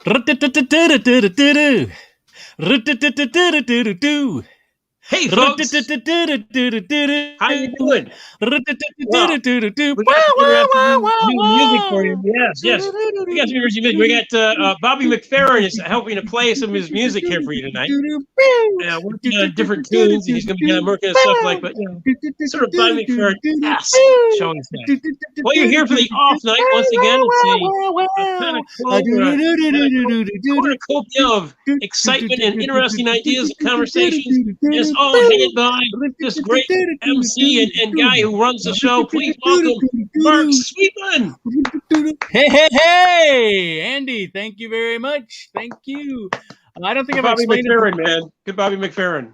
Hey, folks. How you doing? Well, we got some interesting new music for you. Yes, yes. We got some interesting music. We got Bobby McFerrin is helping to play some of his music here for you tonight. Working on different tunes. He's going to be kind of working on stuff like, but sort of Bobby McFerrin-esque, shall we say. Well, you're here for the off night once again. It's a kind of cornucopia of excitement and interesting ideas and conversations. And it's all headed by this great MC and guy who runs the show. Please welcome Mark Sweetman. Hey, Andy, thank you very much. Thank you. I don't think I've Bobby explained McFerrin, man. Good Bobby McFerrin.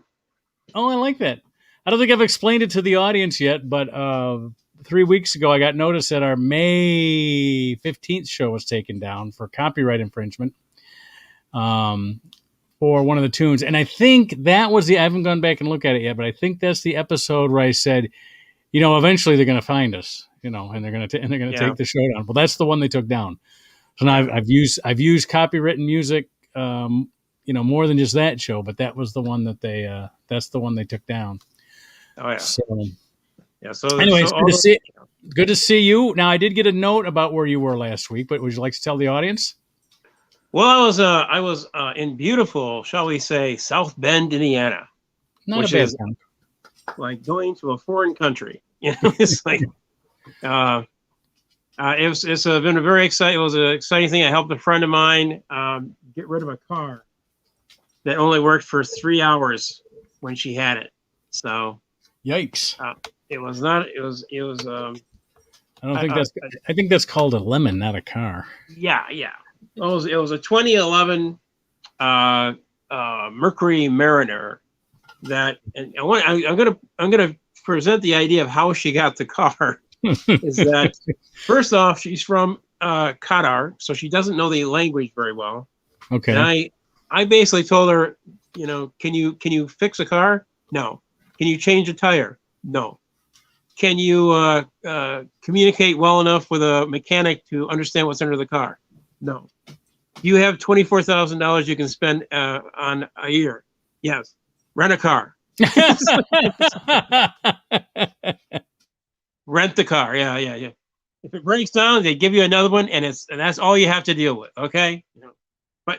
Oh, I like that. I don't think I've explained it to the audience yet, but 3 weeks ago, I got notice that our May 15th show was taken down for copyright infringement for one of the tunes. And I think that was I haven't gone back and looked at it yet, but I think that's the episode where I said, eventually they're going to find us, and they're going to take the show down. Well, that's the one they took down. So now I've used copywritten music, more than just that show, but that was the one that that's the one they took down. Oh yeah. So anyways, good to see you. Now I did get a note about where you were last week, but would you like to tell the audience? Well, I was in beautiful, shall we say, South Bend, Indiana, which is like going to a foreign country. It's like it's been a very exciting. It was an exciting thing. I helped a friend of mine get rid of a car that only worked for 3 hours when she had it. So, yikes! It was not. It was. I think that's called a lemon, not a car. Yeah. It was a 2011 Mercury Mariner. That, and I'm gonna present the idea of how she got the car. Is that first off, she's from Qatar, so she doesn't know the language very well. Okay. And I basically told her, can you fix a car? No. Can you change a tire? No. Can you communicate well enough with a mechanic to understand what's under the car? No. You have $24,000 you can spend on a year. Yes. Rent a car. Rent the car. Yeah. If it breaks down, they give you another one, and that's all you have to deal with. Okay. But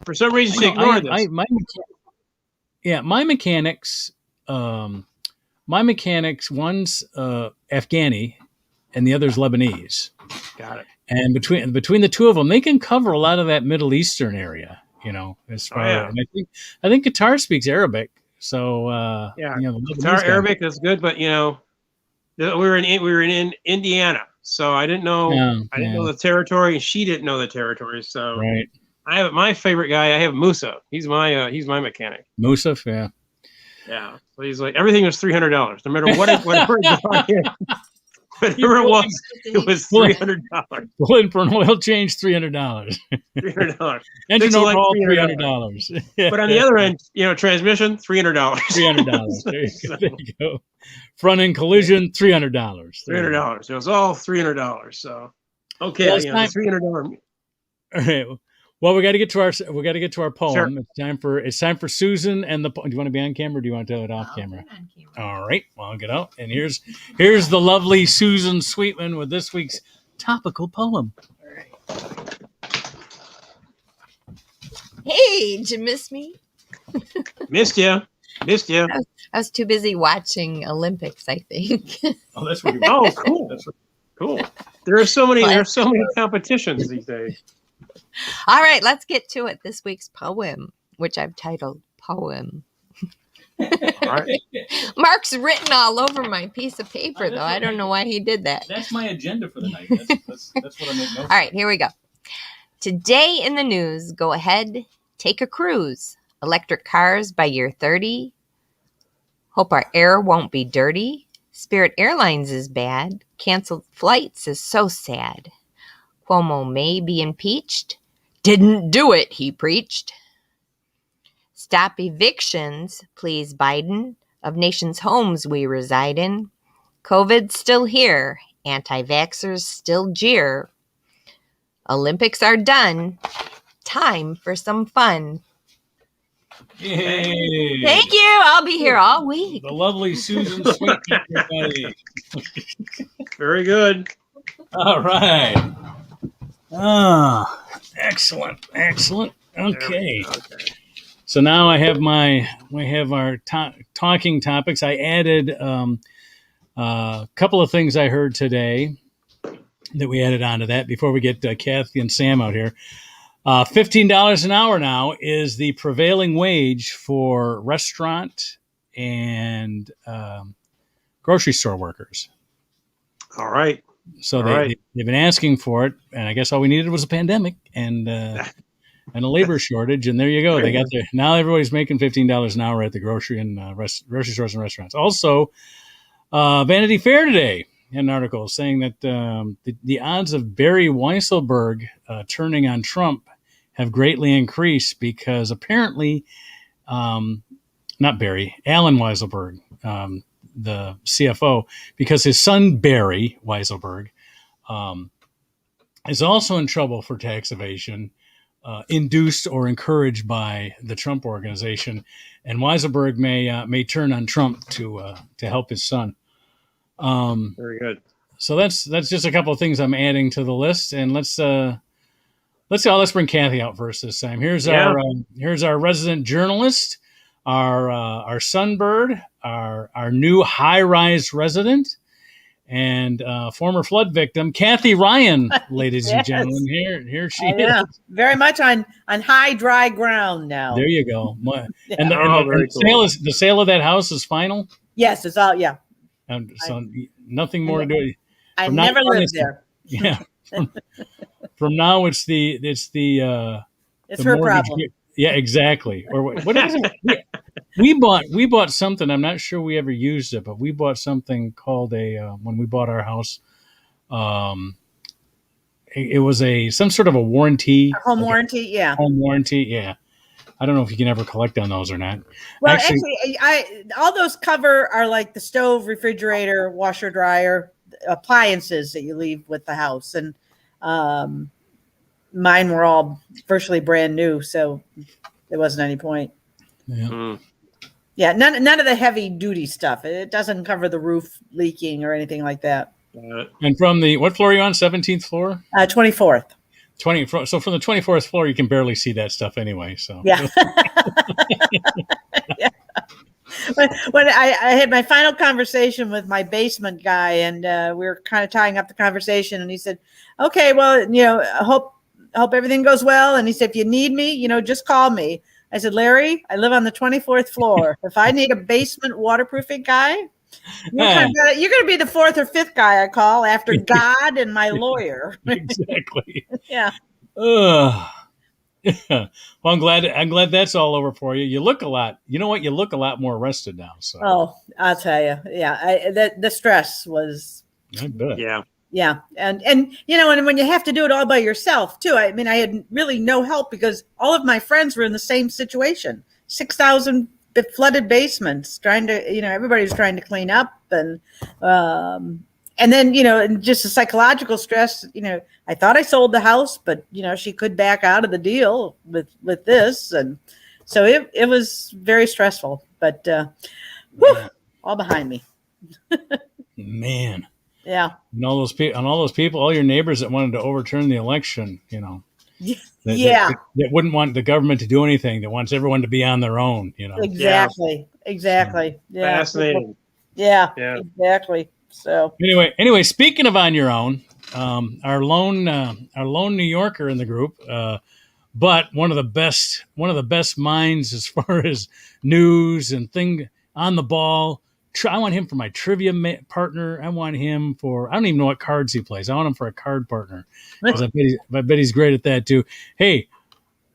for some reason, she ignored this. My mechanics, one's Afghani, and the other's Lebanese. Got it. And between the two of them, they can cover a lot of that Middle Eastern area. As far as I think Qatar speaks Arabic. So Qatar Arabic is good, but we were in Indiana, so I didn't know didn't know the territory, and she didn't know the territory. So right. I have my favorite guy. I have Musa. He's my mechanic. Musa, yeah. Yeah. So he's like, everything was $300, no matter whatever it was $300. Pulling for an oil change, $300. $300. Engine overhaul, $300. But on the other end, transmission, $300. $300. There you go. Front end collision, $300. $300. It was all $300. So okay, well, $300. All right. Well, we got to get to our poem. Sure. It's time for Susan and the. Do you want to be on camera? Or do you want to tell it off camera? On camera. All right. Well, I'll get out. And here's the lovely Susan Sweetman with this week's topical poem. All right. Hey, did you miss me? Missed you. I was too busy watching Olympics, I think. Oh, that's what. Oh, cool. That's cool. There are so many competitions these days. All right, let's get to it. This week's poem, which I've titled Poem. All right. Mark's written all over my piece of paper, though. I don't know why he did that. That's my agenda for the night. That's what I make notes. All right, here we go. Today in the news, go ahead, take a cruise. Electric cars by year 30. Hope our air won't be dirty. Spirit Airlines is bad. Canceled flights is so sad. Cuomo may be impeached. Didn't do it, he preached. Stop evictions, please, Biden, of nation's homes we reside in. COVID's still here. Anti-vaxxers still jeer. Olympics are done. time for some fun. Yay. Thank you. I'll be here all week. The lovely Susan Sweet, everybody. Very good. All right. Ah, excellent. Okay. So now we have our talking topics. I added a couple of things I heard today that we added onto that before we get Kathy and Sam out here. $15 an hour now is the prevailing wage for restaurant and grocery store workers. All right. So they've been asking for it, and I guess all we needed was a pandemic and a labor shortage, and there you go. They got there. Now everybody's making $15 an hour at the grocery and grocery stores and restaurants. Also, Vanity Fair today had an article saying that the odds of Barry Weisselberg turning on Trump have greatly increased because apparently, not Barry, Alan Weisselberg, the CFO, because his son Barry Weisselberg is also in trouble for tax evasion, induced or encouraged by the Trump organization, and Weisselberg may turn on Trump to help his son. Very good. So that's just a couple of things I'm adding to the list, and let's bring Kathy out first this time. Here's our resident journalist, our Sunbird, our new high-rise resident, and former flood victim, Kathy Ryan, ladies and gentlemen. Here she is. Very much on high, dry ground now. There you go. And the sale of that house is final? Yes, it's all, yeah. And so nothing more to do. I never lived there. Yeah. From now, it's it's the her problem. Yeah, exactly. Or what is it? We bought something. I'm not sure we ever used it, but we bought something called when we bought our house. It was some sort of a warranty. A home warranty, yeah. Home warranty, yeah. I don't know if you can ever collect on those or not. Well, actually all those are like the stove, refrigerator, washer, dryer, appliances that you leave with the house, and mine were all virtually brand new, so there wasn't any point. Yeah. Yeah, none of the heavy duty stuff. It doesn't cover the roof leaking or anything like that. And from what floor are you on? 17th floor? 24th. So from the 24th floor, you can barely see that stuff anyway. So yeah. Yeah. When I had my final conversation with my basement guy, and we were kind of tying up the conversation, and he said, "Okay, well, I hope everything goes well." And he said, "If you need me, just call me." I said, "Larry, I live on the 24th floor. If I need a basement waterproofing guy, you're going to be the fourth or fifth guy I call after God and my lawyer." Exactly. Yeah. Well, I'm glad that's all over for you. You look a lot. You know what? You look a lot more rested now. So. Oh, I'll tell you. Yeah, the stress was. I bet. Yeah. Yeah. And when you have to do it all by yourself too, I mean, I had really no help because all of my friends were in the same situation, 6,000 flooded basements, trying to, everybody's trying to clean up. And then, and just the psychological stress, I thought I sold the house, but she could back out of the deal with this. And so it was very stressful, but, all behind me. Man. Yeah. And all those people, all your neighbors that wanted to overturn the election, that wouldn't want the government to do anything. That wants everyone to be on their own, Exactly. Yeah. Exactly. Yeah. Fascinating. Yeah. Exactly. So anyway, speaking of on your own, our lone New Yorker in the group, but one of the best minds as far as news and thing on the ball. I want him for my trivia partner. I want him I don't even know what cards he plays. I want him for a card partner. Because I bet he's great at that too. Hey,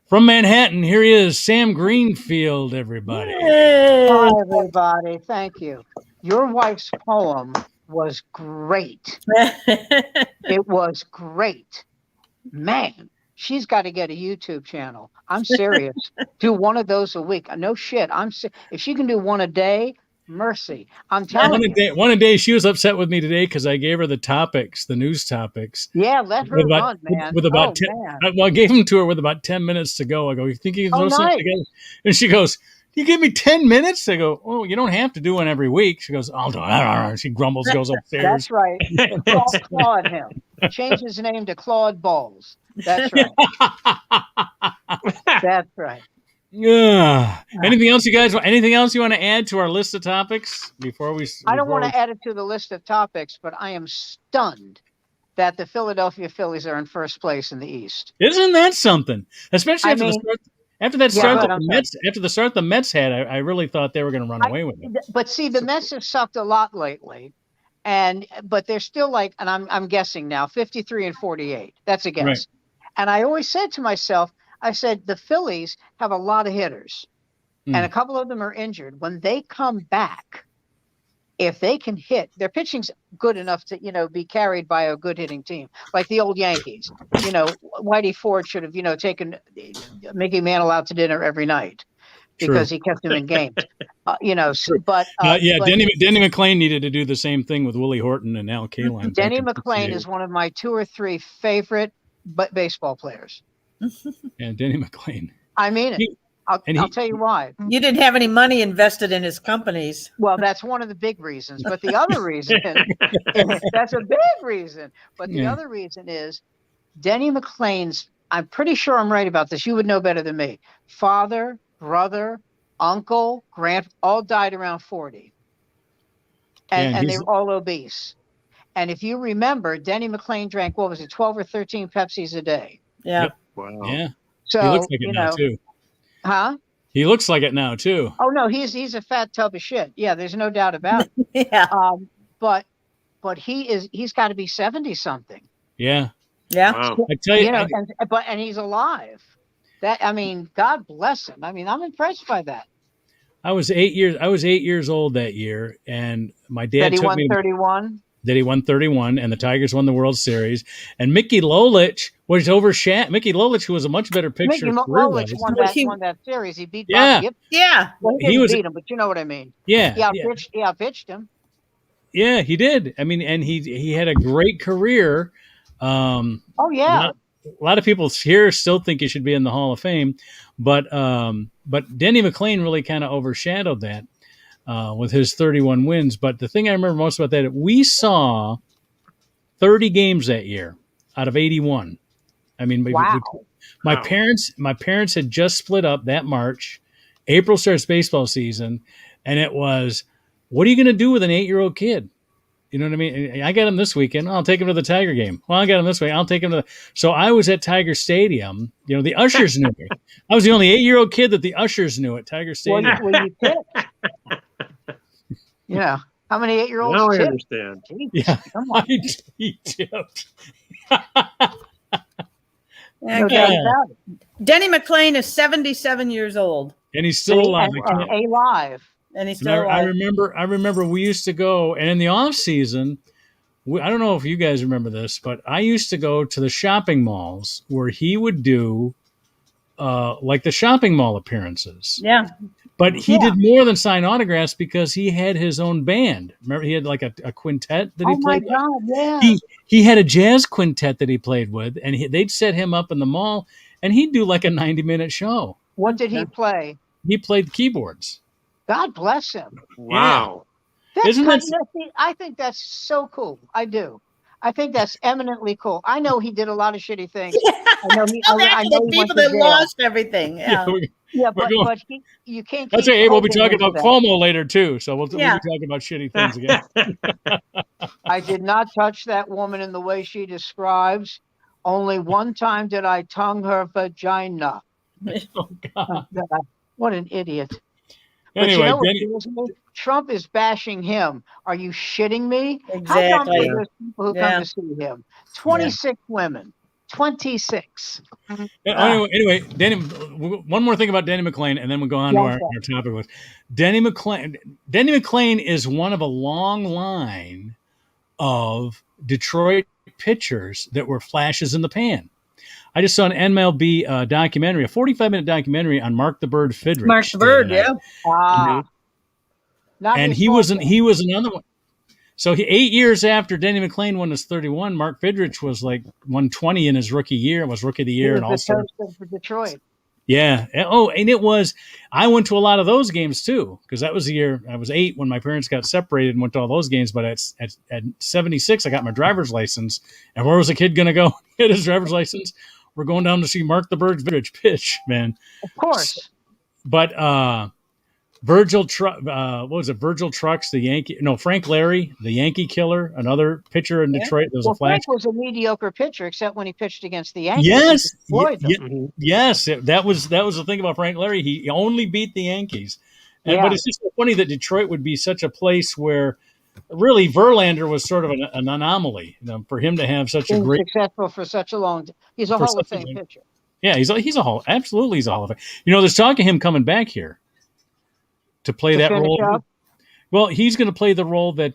from Manhattan, here he is, Sam Greenfield, everybody. Yay. Hi, everybody. Thank you. Your wife's poem was great. It was great. Man, she's got to get a YouTube channel. I'm serious. Do one of those a week. No shit. If she can do one a day, mercy. I'm telling you. One a day, she was upset with me today because I gave her the topics, the news topics. Yeah, let her run, man. With about 10, man. I gave them to her with about 10 minutes to go. I go, you think you can throw something nice. together? And she goes, you give me 10 minutes? I go, oh, you don't have to do one every week. She goes, I'll do it. She grumbles, goes upstairs. That's right. Claude him. Change his name to Claude Balls. That's right. That's right. Yeah. Anything else, you guys? Anything else you want to add to our list of topics before we? I don't want to add it to the list of topics, but I am stunned that the Philadelphia Phillies are in first place in the East. Isn't that something? Especially after the start the Mets had, I really thought they were going to run away with it. But see, the Mets have sucked a lot lately, but they're still like, and I'm guessing now, 53 and 48. That's a guess. Right. And I always said to myself, I said, the Phillies have a lot of hitters, and a couple of them are injured. When they come back, if they can hit, their pitching's good enough to, be carried by a good hitting team, like the old Yankees. Whitey Ford should have, taken Mickey Mantle out to dinner every night because he kept him in games. Denny McLain needed to do the same thing with Willie Horton and Al Kaline. Denny McLain is one of my 2 or 3 favorite baseball players. Yeah, Denny McLain. I mean it. I'll tell you why. You didn't have any money invested in his companies. Well, that's one of the big reasons. But the other reason, that's a big reason. But the other reason is Denny McLain's, I'm pretty sure I'm right about this. You would know better than me. Father, brother, uncle, all died around 40. And they were all obese. And if you remember, Denny McLain drank, 12 or 13 Pepsis a day. Yeah. Yep. Wow. Yeah. So, he looks like it now too. Huh? He looks like it now too. Oh no, he's a fat tub of shit. Yeah, there's no doubt about it. Yeah. But he's got to be 70 something. Yeah. Yeah. Wow. I tell you, and he's alive. God bless him. I'm impressed by that. I was 8 years old that year, and my dad took me. 31. That he won 31, and the Tigers won the World Series. And Mickey Lolich was overshadowed. Mickey Lolich, who was a much better pitcher. Mickey Lolich won that series. He beat Bob Gibbs. Yeah. Well, he didn't beat him, but you know what I mean. Yeah. He outpitched him. Yeah, he did. And he had a great career. Oh yeah. A lot of people here still think he should be in the Hall of Fame, but Denny McLain really kind of overshadowed that. With his 31 wins. But the thing I remember most about that, we saw 30 games that year out of 81. Wow. My parents had just split up that March. April starts baseball season, and it was, what are you going to do with an 8-year-old kid? You know what I mean? I got him this weekend. I'll take him to the Tiger game. Well, I got him this way. I'll take him to So I was at Tiger Stadium. The ushers knew me. I was the only 8-year-old kid that the ushers knew at Tiger Stadium. Well, you picked. Yeah. How many 8-year-olds? Now I understand. Yeah. Come on. He tipped. Denny McLain is 77 years old. And he's still alive. Alive. And he's still alive. I remember we used to go, and in the off season, I don't know if you guys remember this, but I used to go to the shopping malls where he would do like the shopping mall appearances. Yeah. But he did more than sign autographs because he had his own band. Remember, he had like a quintet that he played with. Oh my God, yeah. He had a jazz quintet that he played with, and they'd set him up in the mall, and he'd do like a 90-minute show. What did he play? He played keyboards. God bless him. Wow. I think that's so cool. I do. I think that's eminently cool. I know he did a lot of shitty things. I know the people that lost everything. Yeah, but you can't. That's right. We'll be talking about Cuomo later too, so we'll be talking about shitty things again. I did not touch that woman in the way she describes. Only one time did I tongue her vagina. Oh God! What an idiot! Anyway, Trump is bashing him. Are you shitting me? Exactly. How come there's people who come to see him? 26 women. 26. Anyway, Danny. One more thing about Denny McLain, and then we'll go on to our topic. Was Denny McLain? Denny McLain is one of a long line of Detroit pitchers that were flashes in the pan. I just saw an MLB documentary, a 45-minute documentary on Mark the Bird Fidrich. Mark the Bird, yeah. Not and his he fault, was though. he was another one. So 8 years after Denny McLain won his 31, Mark Vidrich was like 120 in his rookie year. Was rookie of the He year was and the also toast for Detroit. yeah. Oh, and it was. I went to a lot of those games too because that was the year I was 8 when my parents got separated and went to all those games. But at 76, I got my driver's license, and where was a kid going to go get his driver's license? We're going down to see Mark the Bird Vidrich pitch, man. Of course. But Virgil what was it? Virgil Trucks, the Yankee. No, Frank Larry, the Yankee killer, another pitcher in Detroit. There was Well, a flash. Frank was a mediocre pitcher, except when he pitched against the Yankees. Yes, He destroyed them. yes. That was the thing about Frank Larry. He only beat the Yankees, Yeah. but it's just so funny that Detroit would be such a place where really Verlander was sort of an anomaly. For him to have such a Being great, successful for such a long time. He's a for Hall of such a Fame long- pitcher. yeah, he's a Hall of Fame. There's talk of him coming back here to play To that finish role. up? Well, he's going to play the role that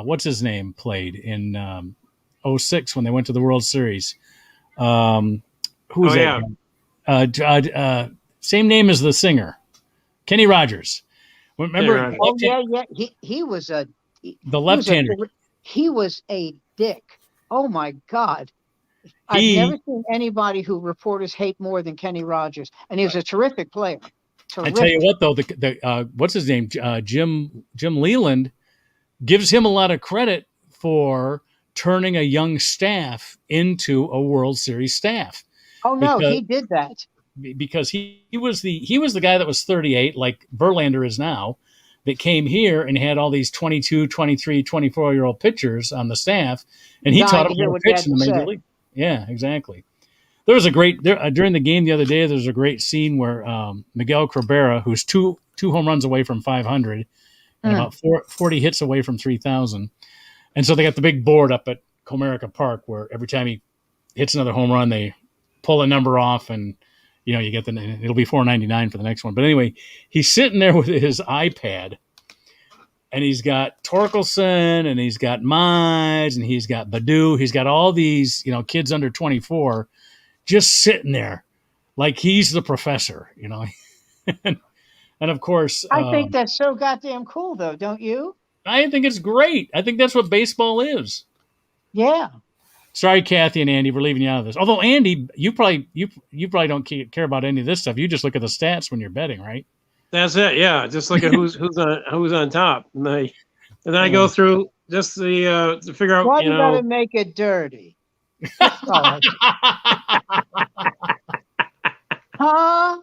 what's his name played in 06 when they went to the World Series. Who was that? Same name as the singer, Kenny Rogers. Remember? Oh yeah. He was the left-hander. He was a dick. Oh my God. I've never seen anybody who reporters hate more than Kenny Rogers, and he was a terrific player. I tell you what, though, what's his name? Jim Leland gives him a lot of credit for turning a young staff into a World Series staff. Oh no, he did that because he was the guy that was 38, like Verlander is now, that came here and had all these 22, 23, 24-year-old pitchers on the staff, and he taught them how to pitch in the major league. Yeah, exactly. There was a great during the game the other day. There was a great scene where Miguel Cabrera, who's two home runs away from 500, and about 40 hits away from 3,000, and so they got the big board up at Comerica Park where every time he hits another home run, they pull a number off, and you get it'll be $4.99 for the next one. But anyway, he's sitting there with his iPad, and he's got Torkelson, and he's got Mize, and he's got Badu. He's got all these kids under 24. Just sitting there like he's the professor, and of course, I think that's so goddamn cool, though, don't you? I think it's great. I think that's what baseball is. Yeah. Sorry, Kathy and Andy, we're leaving you out of this. Although Andy, you probably don't care about any of this stuff. You just look at the stats when you're betting, right? That's it. Yeah, just look at who's on top, and then I go through just to figure out. Why you gotta make it dirty? Huh?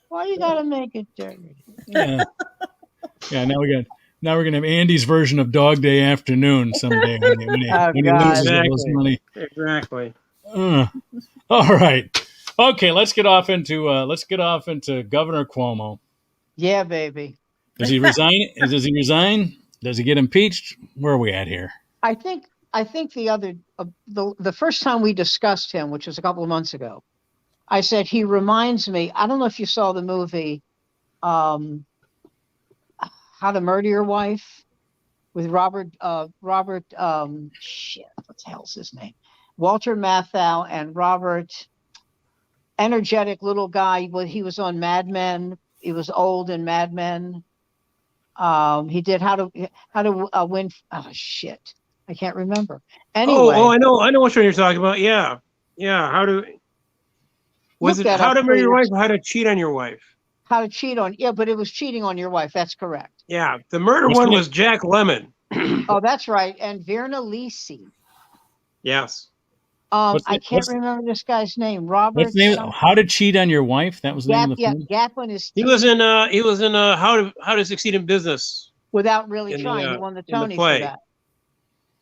Why you gotta make it dirty? Yeah. Now we're gonna have Andy's version of Dog Day Afternoon someday when he loses all his money. Exactly. All right. Okay, let's get off into Governor Cuomo. Yeah, baby. Does he resign? Does he resign? Does he get impeached? Where are we at here? I think the first time we discussed him, which was a couple of months ago, I said he reminds me. I don't know if you saw the movie How to Murder Your Wife with Robert what the hell's his name? Walter Matthau and Robert, energetic little guy. He was on Mad Men. He was old in Mad Men. He did How to Win. Oh shit, I can't remember. Anyway, I know what show you're talking about. Yeah. How to Murder Your Wife? Or How to Cheat on Your Wife? How to cheat on? Yeah, but it was cheating on your wife. That's correct. Yeah, the murder one was Jack Lemmon. Oh, that's right, and Virna Lisi. Yes. I can't remember this guy's name. Robert. What's the name? How to Cheat on Your Wife? That was the name of the film? Gatlin is. He was in How to Succeed in Business. Without really trying, he won the Tony for that.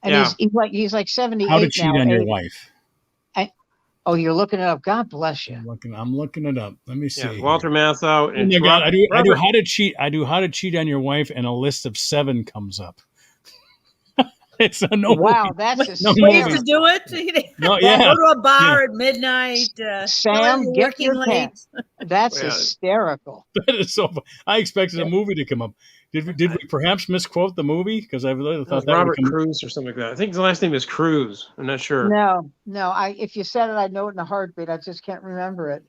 And yeah. he's like 78 How to Cheat now, on Your Wife. Oh, you're looking it up. God bless you. I'm looking it up. Let me see. Yeah, Walter Matthau. And God, I do How to Cheat. I do How to Cheat on Your Wife, and a list of 7 comes up. It's a no. Wow, that's a ways to do it. No, go to a bar at midnight. Sam, get your pen. That's hysterical. That is so. I expected a movie to come up. Did we perhaps misquote the movie? Because I thought that Robert Cruz or something like that. I think the last name is Cruz. I'm not sure. No. If you said it, I'd know it in a heartbeat. I just can't remember it.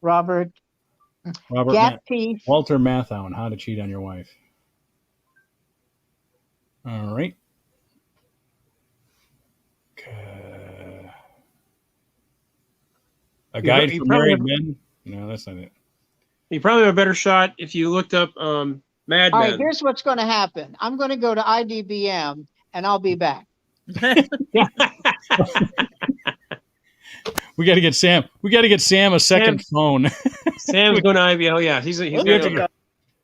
Walter Matthau and How to Cheat on Your Wife. All right. A guide You for probably married have- men. No, that's not it. You probably have a better shot if you looked up Mad All right, Men. here's what's going to happen. I'm going to go to IDBM and I'll be back. We got to get Sam. We got to get Sam a second phone. Sam's going to IBO. Yeah, he's We going have to to. go.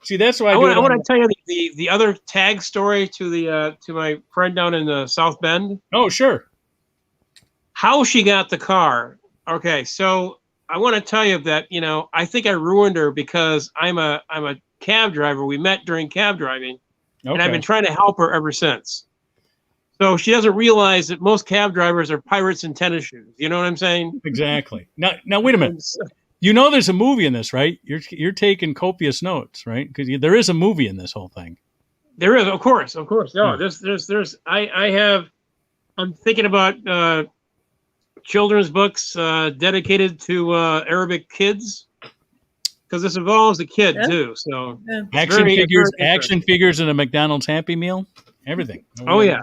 See, that's why I I do want it. to tell you the other tag story to my friend down in South Bend. Oh, sure. How she got the car. Okay, so I want to tell you that I think I ruined her because I'm a cab driver. We met during cab driving, and I've been trying to help her ever since. So she doesn't realize that most cab drivers are pirates in tennis shoes. You know what I'm saying? Exactly. Now wait a minute. You know there's a movie in this, right? You're taking copious notes, right? Because there is a movie in this whole thing. There is, of course. No, there's. I'm thinking about children's books dedicated to Arabic kids, because this involves a kid too. So action figures in a McDonald's Happy Meal, everything. Oh yeah,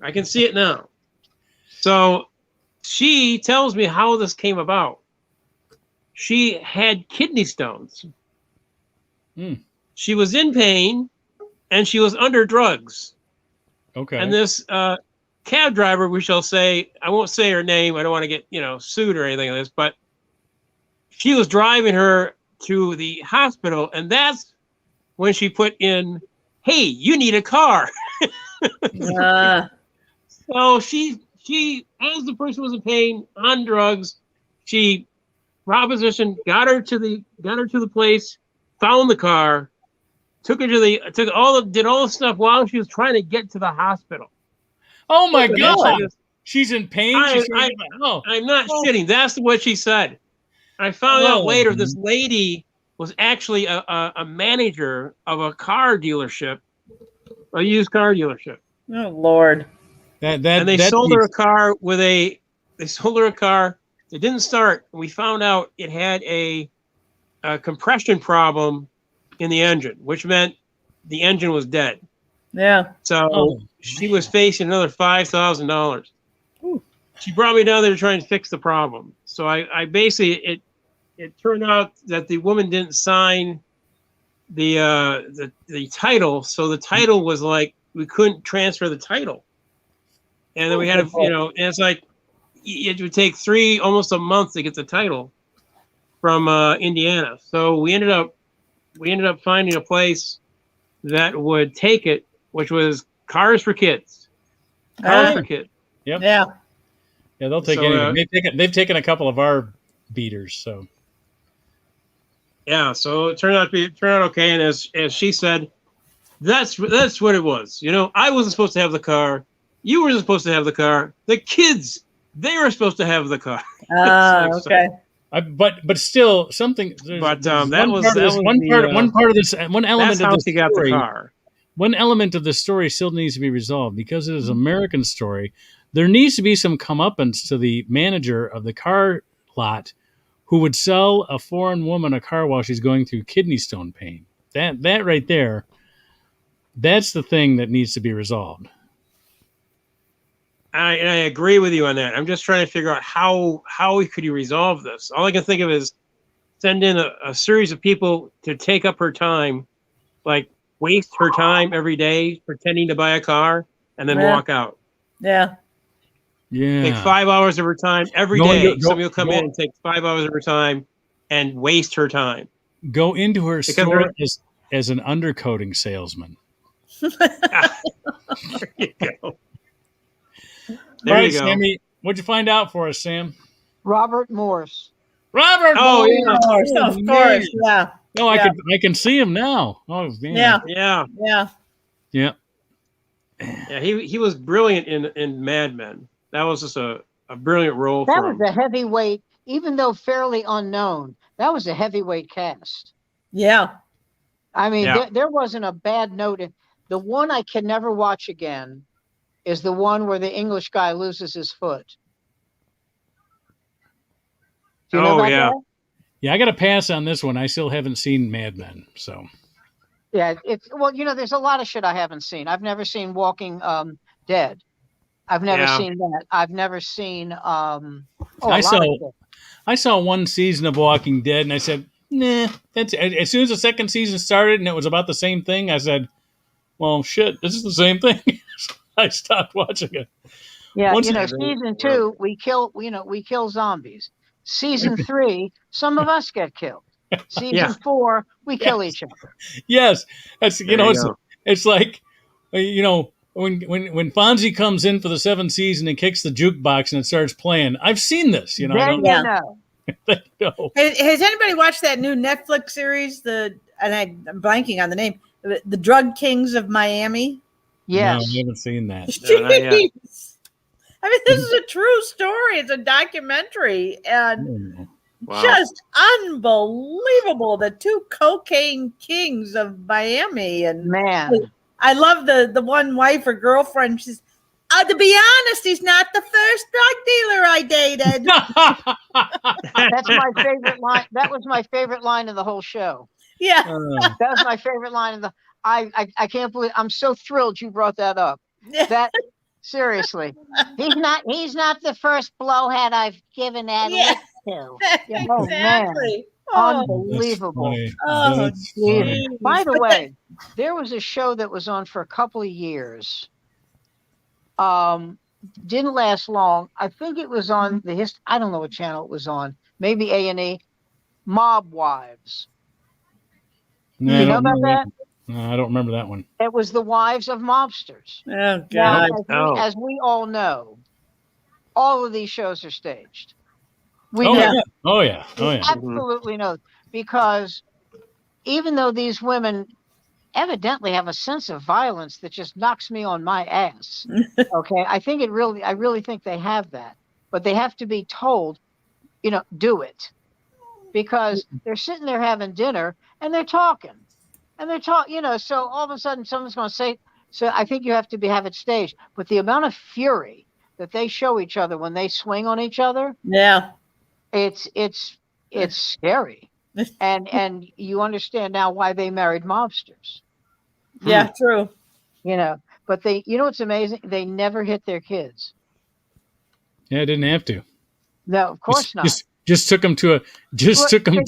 I can see it now. So she tells me how this came about. She had kidney stones. She was in pain, and she was under drugs. Okay. And this cab driver, we shall say, I won't say her name. I don't want to get sued or anything like this, but she was driving her to the hospital, and that's when she put in, "Hey, you need a car." So she, as the person was in pain on drugs, she propositioned, got her to the place, found the car, did all the stuff while she was trying to get to the hospital. Oh my God! She's in pain. I'm not shitting. That's what she said. I found out later this lady was actually a manager of a car dealership, a used car dealership. Oh Lord! And they sold her a car It didn't start. We found out it had a compression problem in the engine, which meant the engine was dead. Yeah. So she was facing another $5,000. She brought me down there to try and fix the problem. So I basically it turned out that the woman didn't sign the title, so the title was like we couldn't transfer the title, and then we had to and it's like it would take almost a month to get the title from Indiana. So we ended up finding a place that would take it, which was Cars for Kids. Cars for Kids. Yep. Yeah. Yeah, they'll take anything. They've taken a couple of our beaters, so. Yeah, so it turned out okay, and as she said, that's what it was. I wasn't supposed to have the car. You weren't supposed to have the car. The kids, they were supposed to have the car. Okay. But still something. One element of this story. The car. One element of the story still needs to be resolved because it is an American story. There needs to be some comeuppance to the manager of the car lot who would sell a foreign woman a car while she's going through kidney stone pain. That right there, that's the thing that needs to be resolved. I agree with you on that. I'm just trying to figure out how could you resolve this. All I can think of is send in a series of people to take up her time, like waste her time every day pretending to buy a car and then walk out. Yeah. Yeah. Take 5 hours of her time every day. Somebody will come in and take 5 hours of her time and waste her time. Go into her store as an undercoating salesman. There you go. There you go. Sammy, what'd you find out for us, Sam? Robert Morse. Robert Morse. Yeah. Of course. Yeah. No, I can see him now. Oh man. Yeah. Yeah. He was brilliant in Mad Men. That was just a brilliant role that for him. Was a heavyweight, even though fairly unknown. That was a heavyweight cast. Yeah. I mean, there wasn't a bad note. The one I can never watch again is the one where the English guy loses his foot. Do you know about that? Yeah, I got to pass on this one. I still haven't seen Mad Men, so. Yeah, it's well, there's a lot of shit I haven't seen. I've never seen Walking Dead. I've never seen that. I've never seen a lot of shit. I saw one season of Walking Dead, and I said, "Nah." That's as soon as the second season started, and it was about the same thing. I said, "Well, shit, this is the same thing." I stopped watching it. Yeah, Once season 2, we kill zombies. Season 3, some of us get killed. Season 4, we kill each other. Yes, that's Go. it's like when Fonzie comes in for the seventh season and kicks the jukebox and it starts playing. I've seen this, I Then don't know. know. Has anybody watched that new Netflix series? I'm blanking on the name. The Drug Kings of Miami. Yes. No, I haven't seen that. Jeez. I mean, this is a true story. It's a documentary, and just unbelievable. The two cocaine kings of Miami, and man, I love the one wife or girlfriend. She's, to be honest, he's not the first drug dealer I dated. That's my favorite line. That was my favorite line of the whole show. Yeah, that was my favorite line of the. I can't believe. I'm so thrilled you brought that up. That seriously, he's not the first blowhead I've given that lick to. Exactly. Man. Unbelievable. By the way, there was a show that was on for a couple of years. Didn't last long. I think it was on I don't know what channel it was on. Maybe A&E. Mob Wives. No, you know about that? No, I don't remember that one. It was the wives of mobsters. Oh, God. Now, as we all know, all of these shows are staged. We know. Yeah. Oh, yeah. Absolutely know. Because even though these women evidently have a sense of violence that just knocks me on my ass. Okay. I really think they have that. But they have to be told, do it. Because they're sitting there having dinner and they're talking. And they're talking, so all of a sudden someone's going to say, so I think you have to have it staged. But the amount of fury that they show each other when they swing on each other, it's scary. And you understand now why they married mobsters. Yeah, true. But what's amazing? They never hit their kids. Yeah, I didn't have to. No, of course not. Just took them to firing range. Just took them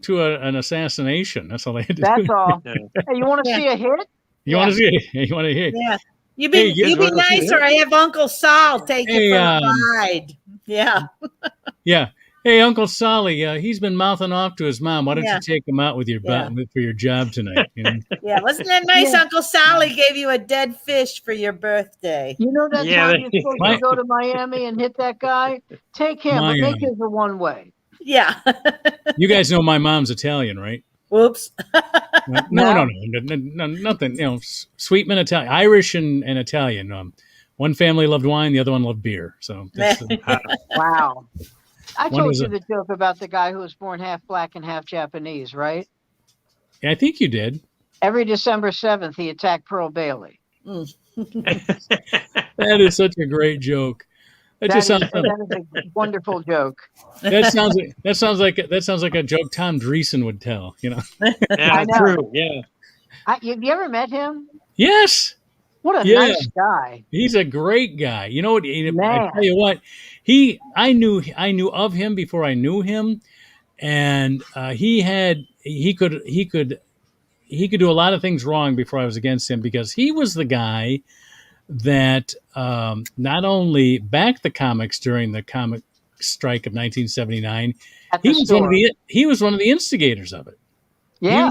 to an assassination. That's all they had to do. That's all. Hey, you want to see a hit? You want to see? You want to hear? Yeah. You be nice, or I have Uncle Saul take you for a ride. Yeah. Yeah. Hey, Uncle Solly, he's been mouthing off to his mom. Why don't you take him out with your for your job tonight? Yeah, wasn't that nice? Uncle Solly gave you a dead fish for your birthday. That time you're supposed to go to Miami and hit that guy? Take him, but make his a one-way. Yeah. You guys know my mom's Italian, right? Whoops. No, nothing. Sweetman Italian, Irish and Italian. One family loved wine, the other one loved beer. So wow. I told you the joke about the guy who was born half black and half Japanese, right? Yeah, I think you did. Every December 7th, he attacked Pearl Bailey. That is such a great joke. That is a wonderful joke. That sounds like a joke Tom Dreesen would tell. Yeah, I know. True. Yeah. You ever met him? Yes. What a nice guy. He's a great guy. You know what? I tell you what. I knew of him before I knew him, and he could do a lot of things wrong before I was against him, because he was the guy that not only backed the comics during the comic strike of 1979, he was one of the instigators of it. Yeah,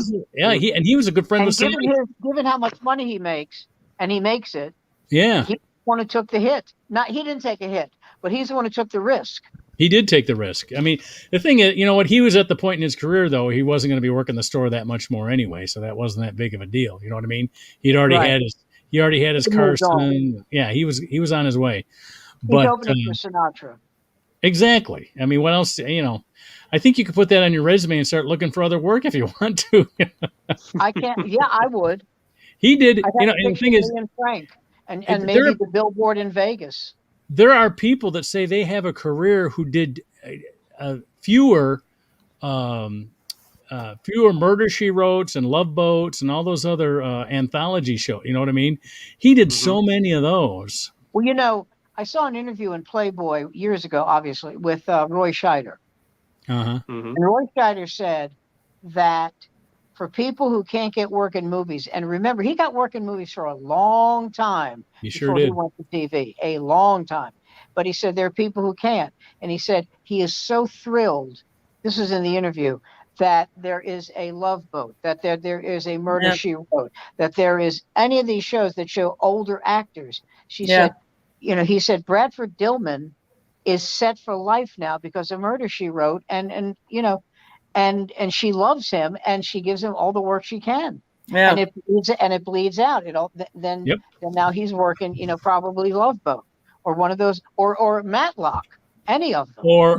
he was a good friend with somebody. Given how much money he makes, and he makes it. Yeah, he's the one who took the hit. He didn't take a hit, but he's the one who took the risk. He did take the risk. I mean, the thing is, he was at the point in his career, though, he wasn't going to be working the store that much more anyway, so that wasn't that big of a deal. You know what I mean? He already had his Carson. Yeah, he was on his way. He's opening for Sinatra. Exactly. I mean, what else? I think you could put that on your resume and start looking for other work if you want to. I can't. Yeah, I would. He did. And the thing is, Frank, and maybe the billboard in Vegas. There are people that say they have a career who did fewer fewer Murder She Wrote and Love Boats and all those other anthology shows. You know what I mean? He did so many of those. Well, I saw an interview in Playboy years ago, obviously, with Roy Scheider. Uh-huh. And Roy Scheider said that for people who can't get work in movies, and remember, he got work in movies for a long time He sure before did. he went to TV, a long time. But he said there are people who can't. And he said he is so thrilled, this was in the interview, that there is a Love Boat, that there is a Murder She Wrote, that there is any of these shows that show older actors. She said, he said Bradford Dillman is set for life now because of Murder She Wrote, and she loves him, and she gives him all the work she can. And it bleeds out. Then now he's working, probably Love Boat or one of those, or Matlock, any of them, or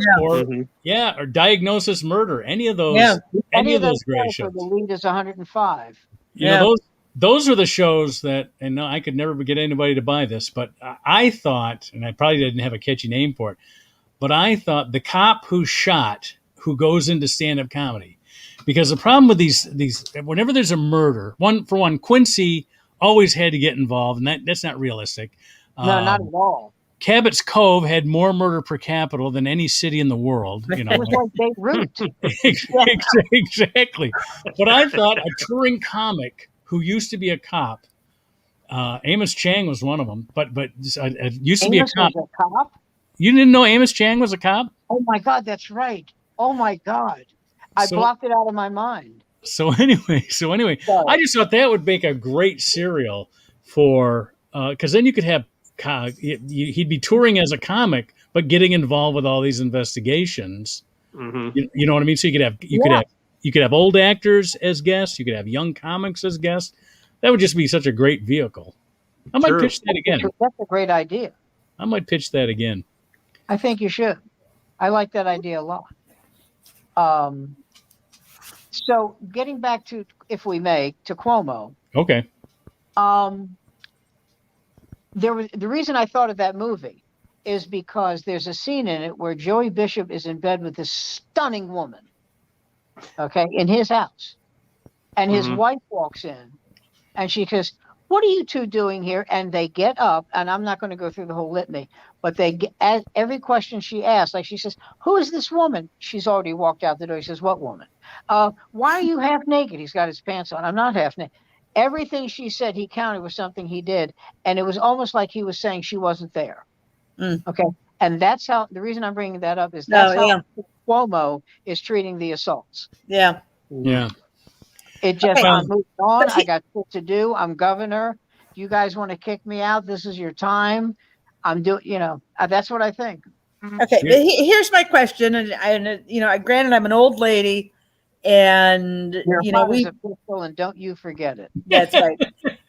Diagnosis Murder, any of those, any of those great shows. The lead is 105. You know, those are the shows that, and no, I could never get anybody to buy this, but I thought, and I probably didn't have a catchy name for it, but I thought The Cop Who Shot, who goes into stand-up comedy. Because the problem with these whenever there's a murder, Quincy always had to get involved, and that's not realistic. No, not at all. Cabot's Cove had more murder per capita than any city in the world. It was like Beirut. Exactly. But I thought a touring comic who used to be a cop, Amos Chang was one of them, but used to be a cop. Was a cop? You didn't know Amos Chang was a cop? Oh my God, that's right. Oh my God. I blocked it out of my mind. So anyway, I just thought that would make a great serial for, because then you could have, he'd be touring as a comic, but getting involved with all these investigations. You know what I mean? So you could have old actors as guests. You could have young comics as guests. That would just be such a great vehicle. I might pitch that again. That's a great idea. I might pitch that again. I think you should. I like that idea a lot. So getting back to, if we may, to Cuomo. Okay. The reason I thought of that movie is because there's a scene in it where Joey Bishop is in bed with this stunning woman, okay, in his house. And his wife walks in and she says, "What are you two doing here?" And they get up, and I'm not going to go through the whole litany, but every question she asks, like she says, "Who is this woman?" She's already walked out the door. He says, "What woman?" "Why are you half naked?" He's got his pants on. "I'm not half naked." Everything she said, he counted was something he did. And it was almost like he was saying she wasn't there. Okay. And that's how, the reason I'm bringing that up is that's how Cuomo is treating the assaults. Yeah. It just, I'm moving on. I got shit to do. I'm governor. You guys want to kick me out? This is your time. I'm doing, that's what I think. Okay. Here's my question. And granted, I'm an old lady. And we and don't you forget it. That's right.